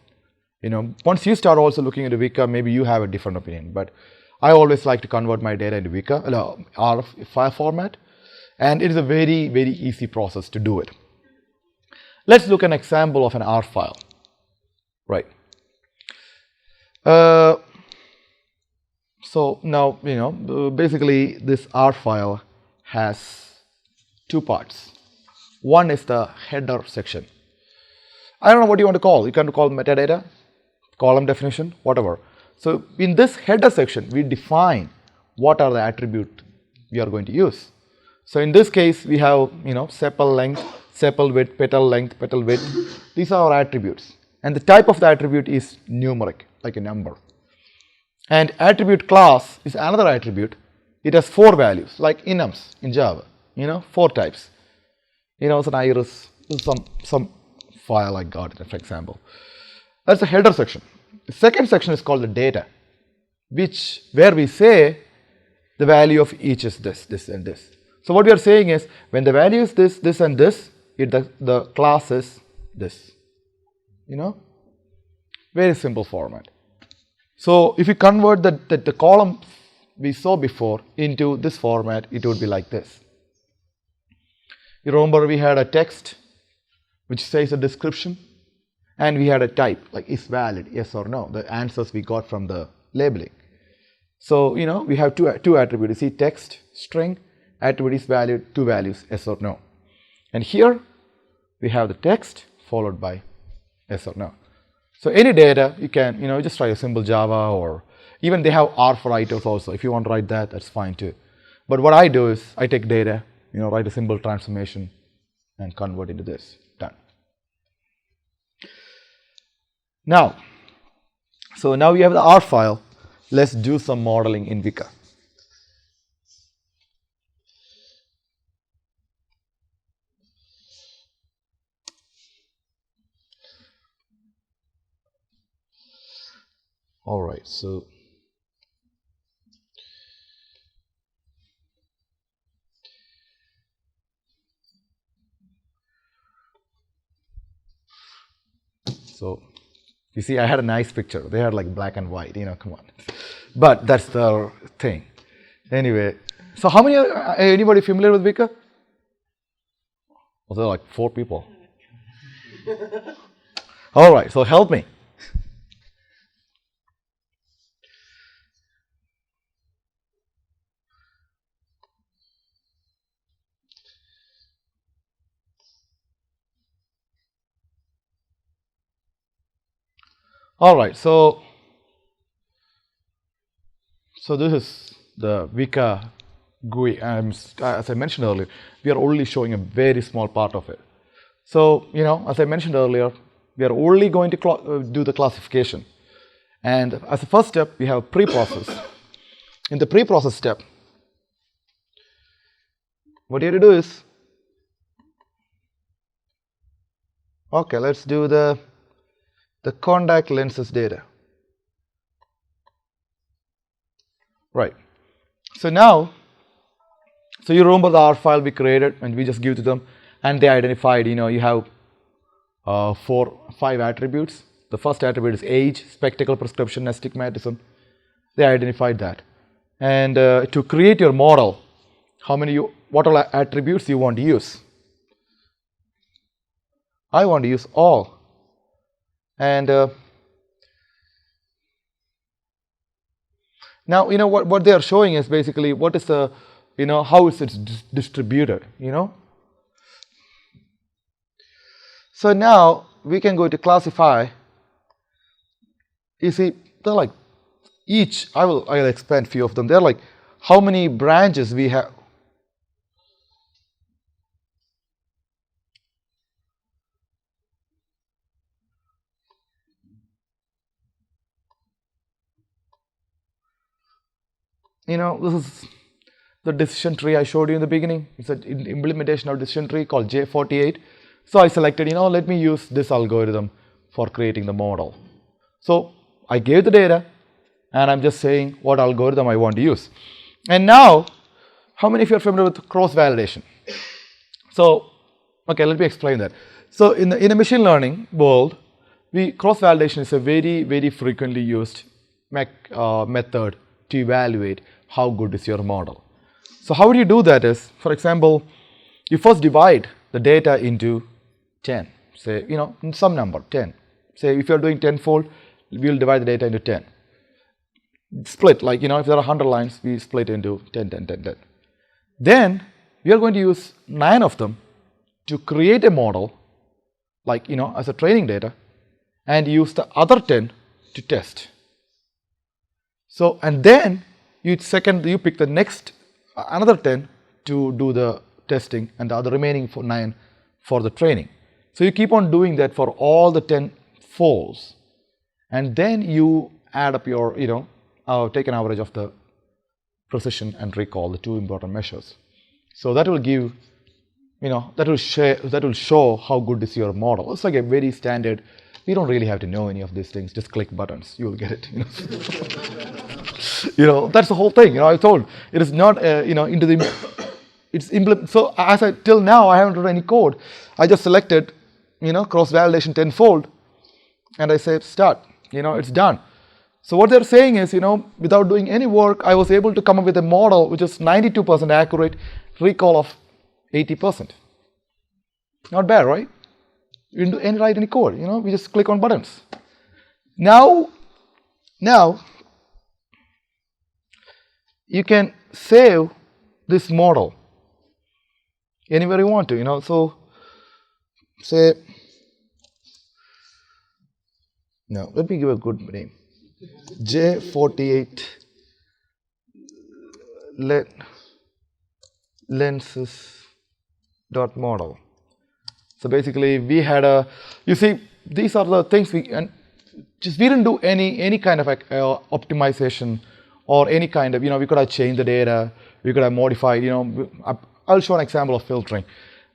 Once you start also looking into Vika, maybe you have a different opinion, but I always like to convert my data into Vika, RF file format, and it is a very, very easy process to do it. Let's look at an example of an R file, right? So now, basically this R file has 2 parts. One is the header section. I don't know what you want to call. You can call metadata, column definition, whatever. So in this header section, we define what are the attributes we are going to use. So in this case, we have sepal length, sepal width, petal length, petal width. These are our attributes, and the type of the attribute is numeric, like a number. And attribute class is another attribute. It has 4 values, like enums in Java, 4 types. It's an iris, some file I got, for example. That's the header section. The second section is called the data, where we say the value of each is this, and this. So what we are saying is, when the value is this, and this, the class is this. Very simple format. So if you convert the column we saw before into this format, it would be like this. You remember we had a text which says a description, and we had a type like is valid, yes or no, the answers we got from the labeling. So we have two attributes. You see, text string attribute is valid, 2 values, yes or no. And here we have the text followed by yes or no. So any data you can just write a simple Java, or even they have R for items also. If you want to write that, that's fine too. But what I do is I take data, write a simple transformation and convert into this. Done. Now we have the R file. Let's do some modeling in Vika. All right, so you see, I had a nice picture. They had like black and white, come on. But that's the thing. Anyway, so how many anybody familiar with Vika? Well, there are like 4 people. All right, so help me. All right, so this is the Vika GUI. As I mentioned earlier, we are only showing a very small part of it. So, as I mentioned earlier, we are only going to do the classification. And as a first step, we have pre-process. In the pre-process step, what you have to do is, okay, let's do the contact lenses data. Right. So now, you remember the R file we created and we just give to them, and they identified, you have 5 attributes. The first attribute is age, spectacle, prescription, astigmatism. They identified that. And to create your model, what all attributes you want to use? I want to use all. And now what they are showing is basically what is the how is it distributed. So now we can go to classify. You see, they're like each. I'll expand few of them. They're like how many branches we have. This is the decision tree I showed you in the beginning. It's an implementation of decision tree called J48. So I selected, let me use this algorithm for creating the model. So I gave the data, and I'm just saying what algorithm I want to use. And now, how many of you are familiar with cross-validation? So, okay, let me explain that. So in a machine learning world, cross-validation is a very, very frequently used method to evaluate how good is your model. So how do you do that is, for example, you first divide the data into 10, say, some number, 10. Say if you're doing 10-fold, we'll divide the data into 10. Split, like, if there are 100 lines, we split into 10, 10, 10, 10. Then we are going to use 9 of them to create a model, like, as a training data, and use the other 10 to test. So, and then you pick the next, another 10 to do the testing, and the other remaining 9 for the training. So you keep on doing that for all the 10 false, and then you add up your, take an average of the precision and recall, the two important measures. So that will give, that will show how good is your model. It's like a very standard. You don't really have to know any of these things. Just click buttons, you will get it. That's the whole thing. I told it is not, into the, it's so as I till now I haven't written any code. I just selected, cross validation tenfold, and I say start. It's done. So what they're saying is, without doing any work, I was able to come up with a model which is 92% accurate, recall of 80%. Not bad, right? You didn't write any code. We just click on buttons. Now, you can save this model anywhere you want to. So say, no, let me give a good name. J48 lenses dot model. So basically, we had these are the things we didn't do any kind of optimization or any kind of, we could have changed the data, we could have modified, I'll show an example of filtering.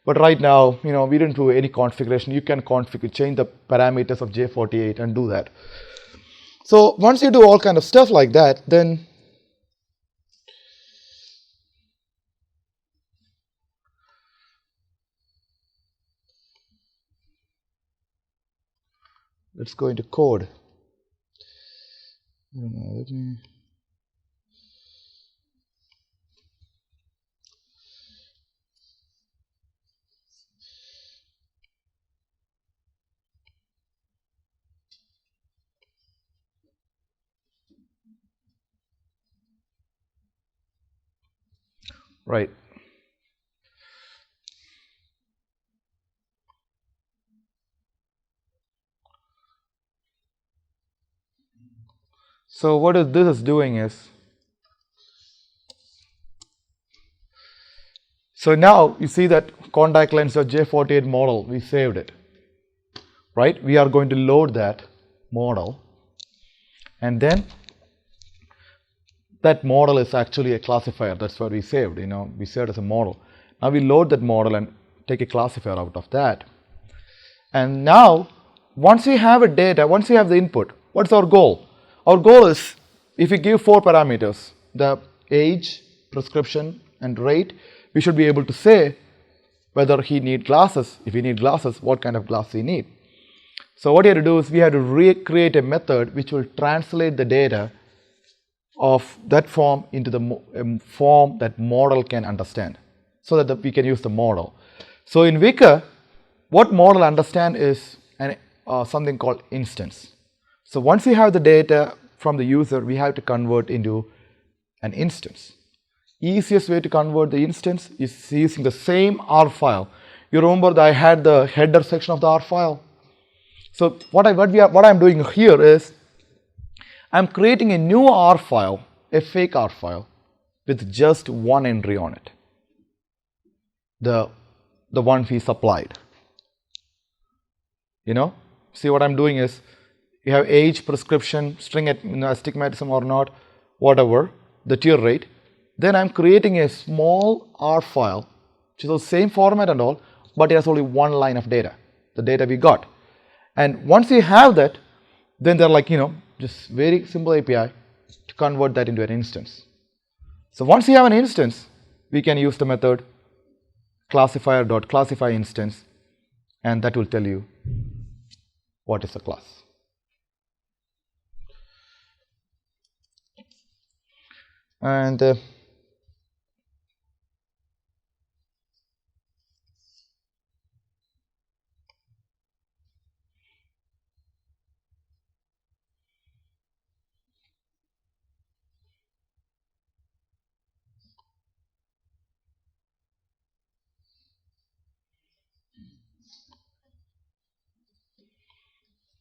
But right now, we didn't do any configuration. You can change the parameters of J48 and do that. So once you do all kind of stuff like that, then let's go into code. Right. So what this is doing is, so now you see that contact lens of J48 model, we saved it, right? We are going to load that model, and then that model is actually a classifier. That's what we saved, we saved as a model. Now we load that model and take a classifier out of that. And now, once we have a data, once we have the input, what's our goal? Our goal is, if we give 4 parameters, the age, prescription, and rate, we should be able to say whether he needs glasses. If he needs glasses, what kind of glasses he needs. So what we have to do is we have to recreate a method which will translate the data of that form into the form that model can understand, so that we can use the model. So in Wicker, what model understand is something called instance. So once we have the data from the user, we have to convert into an instance. Easiest way to convert the instance is using the same R file. You remember that I had the header section of the R file. So what I'm doing here is I'm creating a new R file, a fake R file, with just one entry on it, the one we supplied. See what I'm doing is, you have age, prescription, string astigmatism or not, whatever, the tier rate. Then I'm creating a small R file, which is the same format and all, but it has only one line of data, the data we got. And once you have that, then they're like, just very simple API to convert that into an instance. So once you have an instance, we can use the method classifier.classify instance, and that will tell you what is the class. And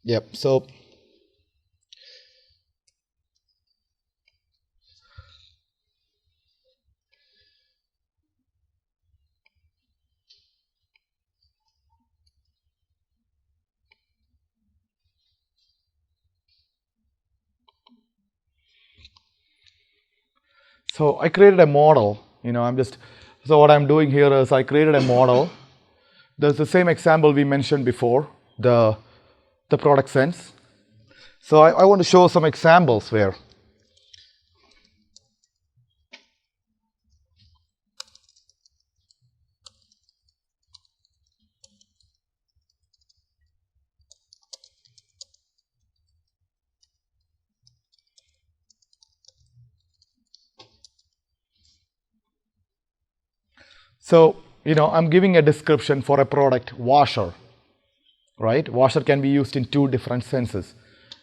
yep, so So I created a model, so what I'm doing here is I created a model. There's the same example we mentioned before, the product sense. So I want to show some examples here. So, I'm giving a description for a product, washer, right? Washer can be used in two different senses.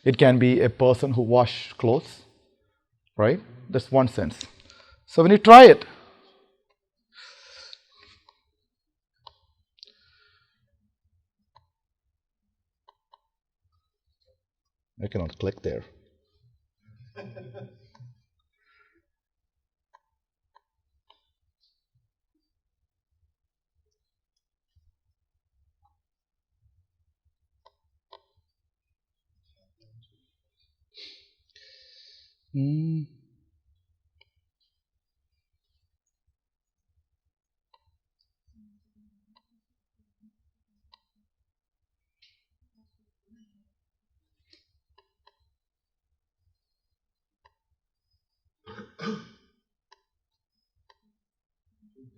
It can be a person who washes clothes, right? That's one sense. So when you try it, I cannot click there.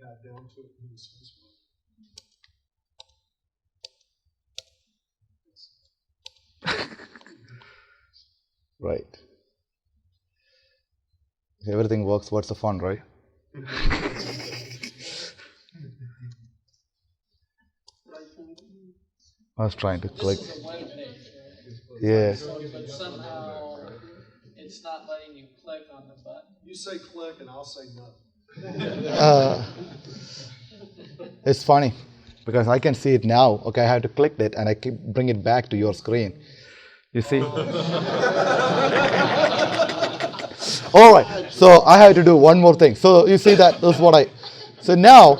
Got down to it in the space bar. Right. If everything works, what's the fun, right? I was trying to click. This is a web page, right? Yeah. But somehow it's not letting you click on the button. You say click and I'll say nothing. It's funny because I can see it now. Okay, I have to click it and I bring it back to your screen. You see? All right. So I have to do one more thing. So you see that this is what I. So now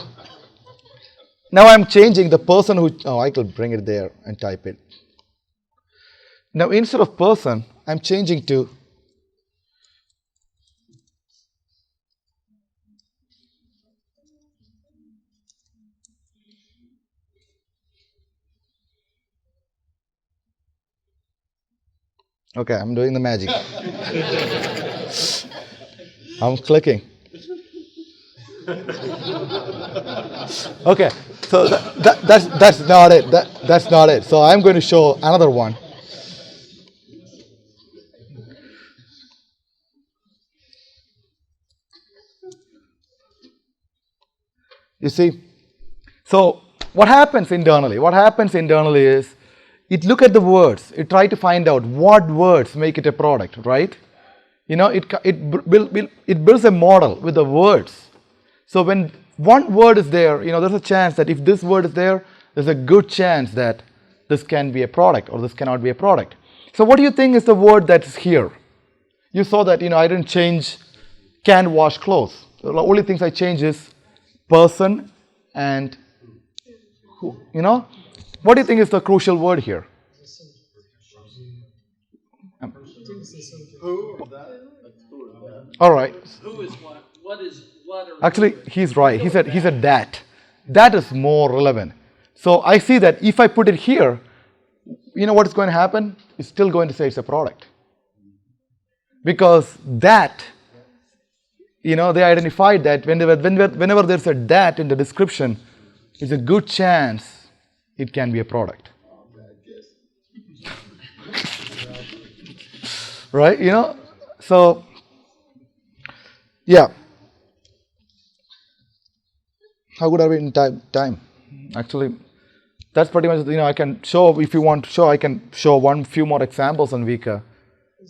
I'm changing the person who. Oh, I could bring it there and type it. Now instead of person, I'm changing to. Okay, I'm doing the magic. I'm clicking. Okay, so that's not it. That's not it. So I'm going to show another one. You see, so what happens internally? What happens internally is it look at the words. It try to find out what words make it a product, right? It builds a model with the words. So when one word is there, there's a chance that if this word is there, there's a good chance that this can be a product or this cannot be a product. So what do you think is the word that's here? You saw that, I didn't change can wash clothes. The only things I change is person and who, What do you think is the crucial word here? Who or that? All right. Who is what? What is what? Actually, he's right. He said that. That is more relevant. So I see that if I put it here, what is going to happen? It's still going to say it's a product. Because that, they identified that whenever there's a that in the description, it's a good chance it can be a product. Right? So, yeah. How good are we in time? Actually, that's pretty much, I can show, if you want to show, I can show few more examples on Vika,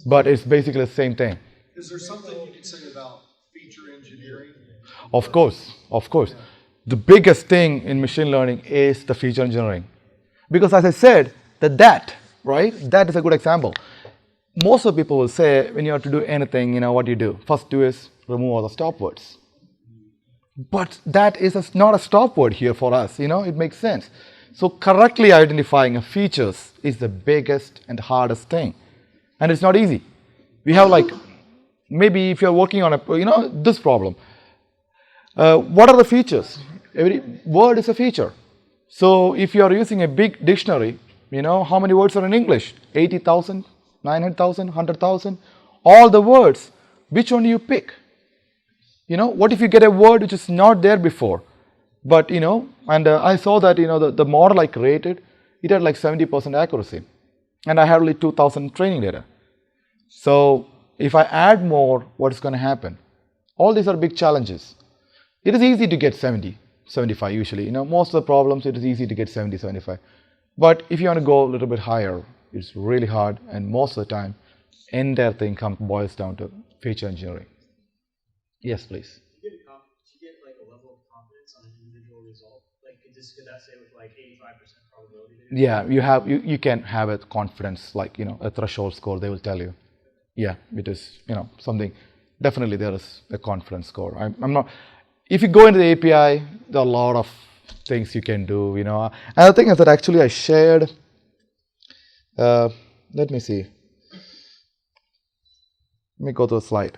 but it's basically the same thing. Is there something you can say about feature engineering? Of course. The biggest thing in machine learning is the feature engineering. Because as I said, that, right? That is a good example. Most of the people will say when you have to do anything, what you do? First do is remove all the stop words. But that is not a stop word here for us, it makes sense. So correctly identifying a features is the biggest and hardest thing. And it's not easy. We have maybe if you're working on this problem, what are the features? Every word is a feature. So if you are using a big dictionary, how many words are in English? 80,000, 900,000, 100,000, all the words. Which one do you pick? What if you get a word which is not there before? But, and I saw that, the model I created, it had like 70% accuracy. And I had only 2,000 training data. So if I add more, what's going to happen? All these are big challenges. It is easy to get 70, 75 usually. Most of the problems, it is easy to get 70, 75. But if you want to go a little bit higher, it's really hard. And most of the time, entire thing boils down to feature engineering. Yes, please. To get like a level of confidence on an individual result, like could that say with like 85% probability? Yeah, you can have a confidence, like a threshold score. They will tell you. Yeah, it is something. Definitely, there is a confidence score. I'm not. If you go into the API, there are a lot of things you can do. Another thing is that actually I shared. Let me see. Let me go to the slide.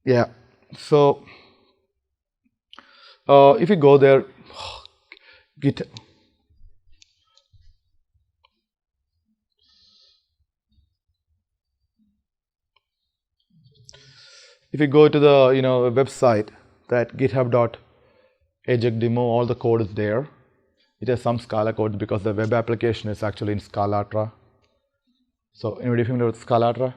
Yeah, so if you go there, Git. If you go to the website, that github.ajug demo, all the code is there. It has some Scala code because the web application is actually in Scalatra. So anybody familiar with Scalatra?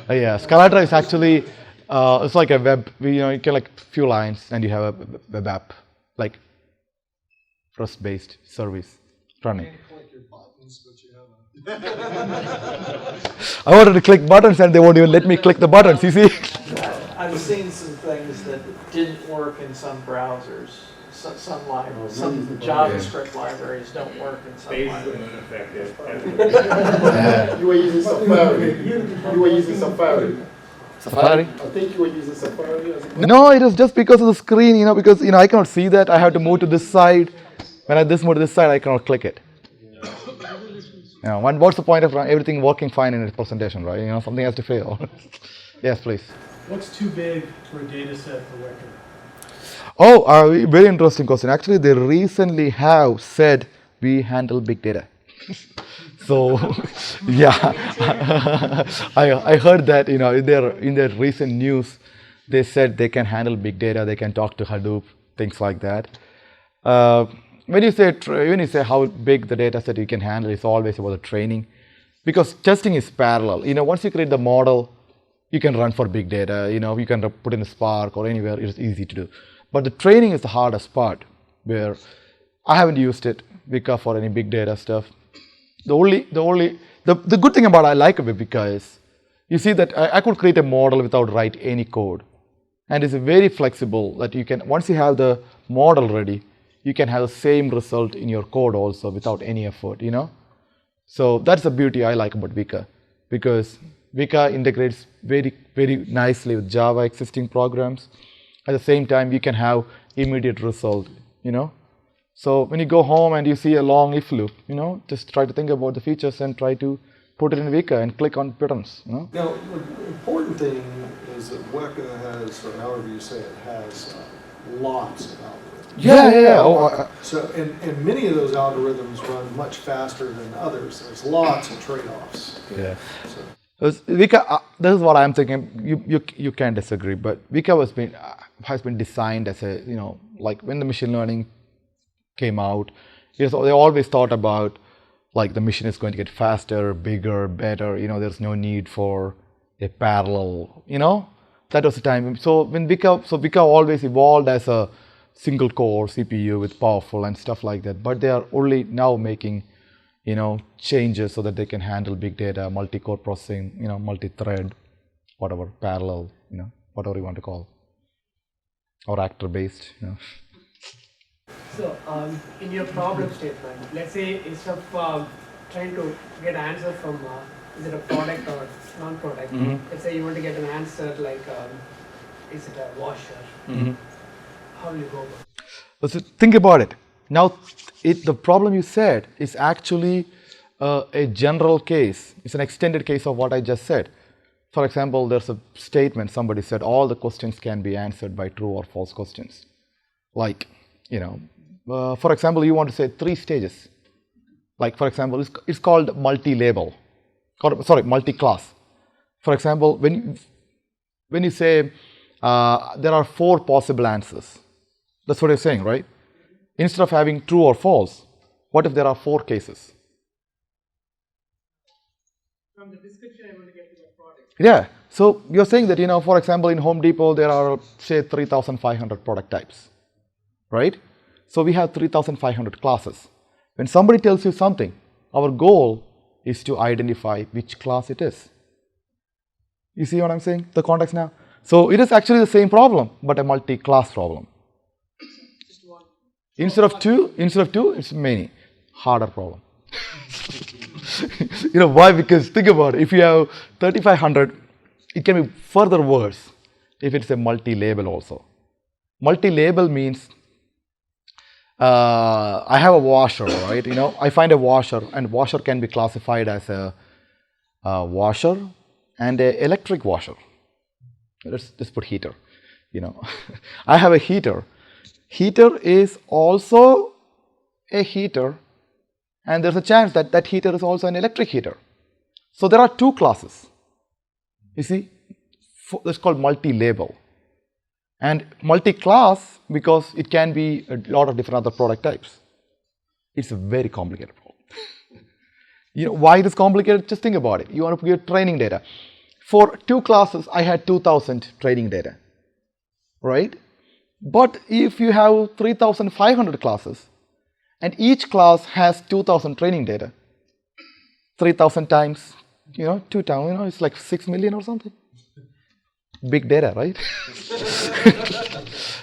Yeah, Scalatra is actually it's like a web. You can like few lines and you have a web app like REST-based service running. I wanted to click buttons and they won't even let me click the buttons. You see? I've seen some things that didn't work in some browsers. Some libraries, some JavaScript libraries don't work in some libraries. You were using Safari. You were using Safari. Safari? I think you were using Safari. No, it was just because of the screen, because I cannot see that. I have to move to this side. When I move to this side, I cannot click it. What's the point of everything working fine in its presentation, right? Something has to fail. Yes, please. What's too big for a data set for Wicker? Oh, very interesting question. Actually, they recently have said we handle big data. So, yeah, I heard that in their recent news, they said they can handle big data, they can talk to Hadoop, things like that. When you say how big the data set you can handle, it's always about the training, because testing is parallel. Once you create the model, you can run for big data. You can put in a Spark or anywhere. It's easy to do. But the training is the hardest part, where I haven't used it, Vika, for any big data stuff. The good thing about I like Vika is, you see that I could create a model without write any code, and it's very flexible that you can, once you have the model ready, you can have the same result in your code also without any effort. So that's the beauty I like about Vika, because Vika integrates very, very nicely with Java existing programs. At the same time, you can have immediate result, So when you go home and you see a long if loop, just try to think about the features and try to put it in Vika and click on buttons, Now, the important thing is that Weka has, or however you say it, has lots of algorithms. Yeah. So, and many of those algorithms run much faster than others. There's lots of trade-offs. Yeah. So. Vika, this is what I'm thinking. You can't disagree, but Vika has been designed as a, like when the machine learning came out, they always thought about like the machine is going to get faster, bigger, better. There's no need for a parallel. That was the time. So when Vika always evolved as a single core CPU with powerful and stuff like that. But they are only now making changes so that they can handle big data, multi-core processing, multi-thread, whatever, parallel, whatever you want to call, or actor-based. So, in your problem statement, let's say instead of trying to get an answer from is it a product or non-product, let's say you want to get an answer like is it a washer? How will you go about it? So think about it. Now, the problem you said is actually a general case. It's an extended case of what I just said. For example, there's a statement, somebody said all the questions can be answered by true or false questions. Like, for example, you want to say 3 stages. Like, for example, it's called multi-label, multi-class. For example, when you say there are 4 possible answers, that's what you're saying, right? Instead of having true or false, what if there are 4 cases? From the description, I want to get to the product. Yeah. So you're saying that, for example, in Home Depot, there are, say, 3,500 product types, right? So we have 3,500 classes. When somebody tells you something, our goal is to identify which class it is. You see what I'm saying? The context now? So it is actually the same problem, but a multi-class problem. Just one. Instead of two, it's many. Harder problem. Why? Because think about it. If you have 3,500, it can be further worse if it's a multi-label also. Multi-label means I have a washer, right? I find a washer, and washer can be classified as a washer and an electric washer. Let's just put heater. I have a heater. Heater is also a heater, and there's a chance that that heater is also an electric heater. So there are 2 classes. You see, that's called multi-label. And multi-class because it can be a lot of different other product types. It's a very complicated problem. Why it is complicated? Just think about it. You want to get training data. For 2 classes, I had 2,000 training data, right? But if you have 3,500 classes, and each class has 2,000 training data, 3,000 times, 2 times, it's like 6 million or something. Big data, right?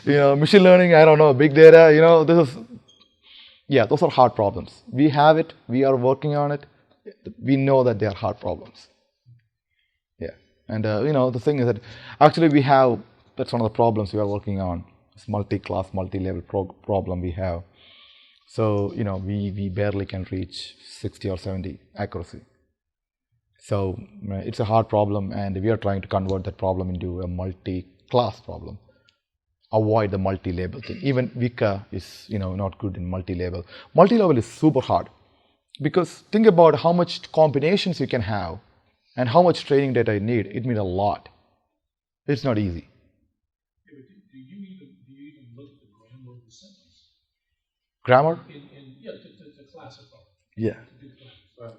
Machine learning, I don't know, big data, those are hard problems. We have it, we are working on it, we know that they are hard problems. Yeah, and the thing is that actually that's one of the problems we are working on, this multi-class, multi-level problem we have. So, we barely can reach 60 or 70 accuracy. So it's a hard problem, and we are trying to convert that problem into a multi-class problem. Avoid the multi-label thing. Even Vika is, not good in multi-label. Multi-label is super hard because think about how much combinations you can have and how much training data you need. It means a lot. It's not easy. Do you even look at the grammar of the sentence? Grammar? To classify. Yeah.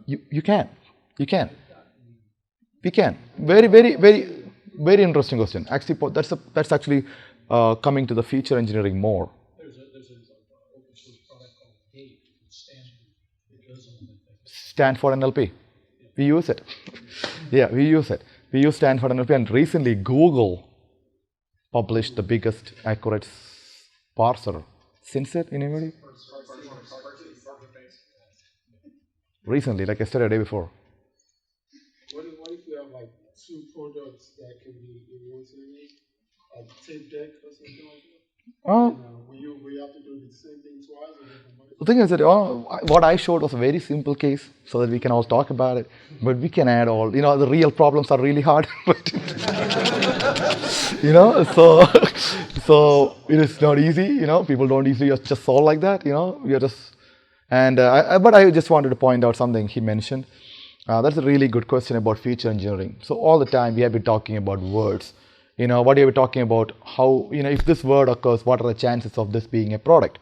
You can. We can. Very, very, very, very interesting question. Actually, that's actually coming to the feature engineering more. There's an open source product called Gate from Stanford that does all that. Stanford NLP. We use it. Yeah, we use it. We use Stanford NLP, and recently Google published the biggest accurate parser. Since it, anybody? Recently, like yesterday or the day before. What if you have like 2 products that can be in one series, like tape deck or something like that? We have to do the same thing twice or different ways? The thing is that what I showed was a very simple case so that we can all talk about it, but we can add all, the real problems are really hard. So it is not easy, people don't easily just solve like that, we are just, and but I just wanted to point out something he mentioned. That's a really good question about feature engineering. So all the time we have been talking about words. What are we talking about? How, if this word occurs, what are the chances of this being a product,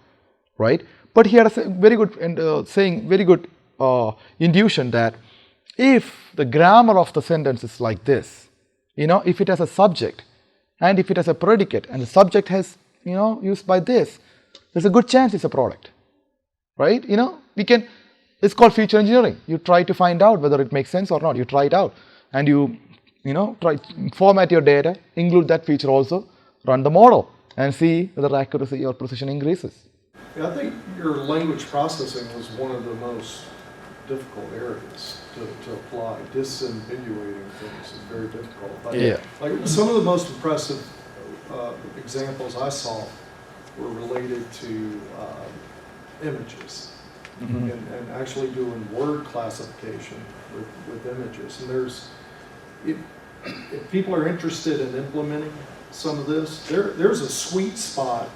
right? But he had a very good very good intuition that if the grammar of the sentence is like this, if it has a subject and if it has a predicate and the subject has, used by this, there's a good chance it's a product, right? It's called feature engineering. You try to find out whether it makes sense or not. You try it out, and you try format your data, include that feature also, run the model, and see whether accuracy or precision increases. Yeah, I think your language processing was one of the most difficult areas to apply. Disambiguating things is very difficult. Like some of the most impressive examples I saw were related to images. and actually doing word classification with images. And if people are interested in implementing some of this, there's a sweet spot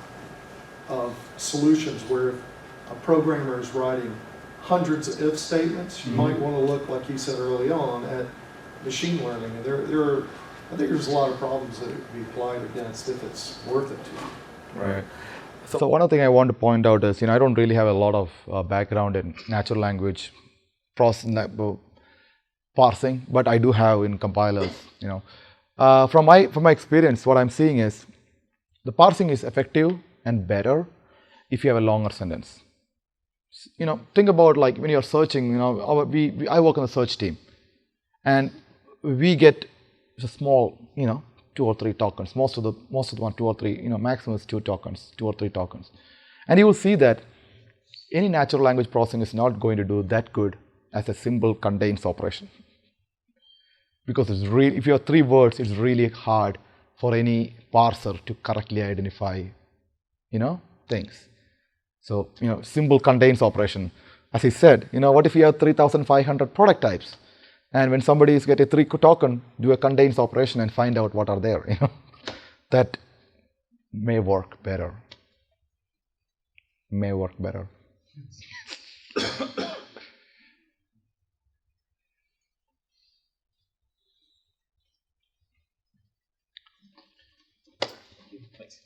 of solutions where a programmer is writing hundreds of if statements. You might want to look, like you said early on, at machine learning. And I think there's a lot of problems that it could be applied against if it's worth it to you. Right. So one other thing I want to point out is, I don't really have a lot of background in natural language processing, parsing, but I do have in compilers. From my experience, what I'm seeing is the parsing is effective and better if you have a longer sentence. Think about like when you're searching. I work on the search team, and we get a small, 2 or 3 tokens. Most of the one 2 or 3, maximum is 2 tokens, 2 or 3 tokens. And you will see that any natural language processing is not going to do that good as a simple contains operation. Because if you have 3 words, it's really hard for any parser to correctly identify, things. So, simple contains operation. As I said, what if you have 3,500 product types? And when somebody is get a 3 token, do a contains operation and find out what are there. That may work better. May work better. Thanks.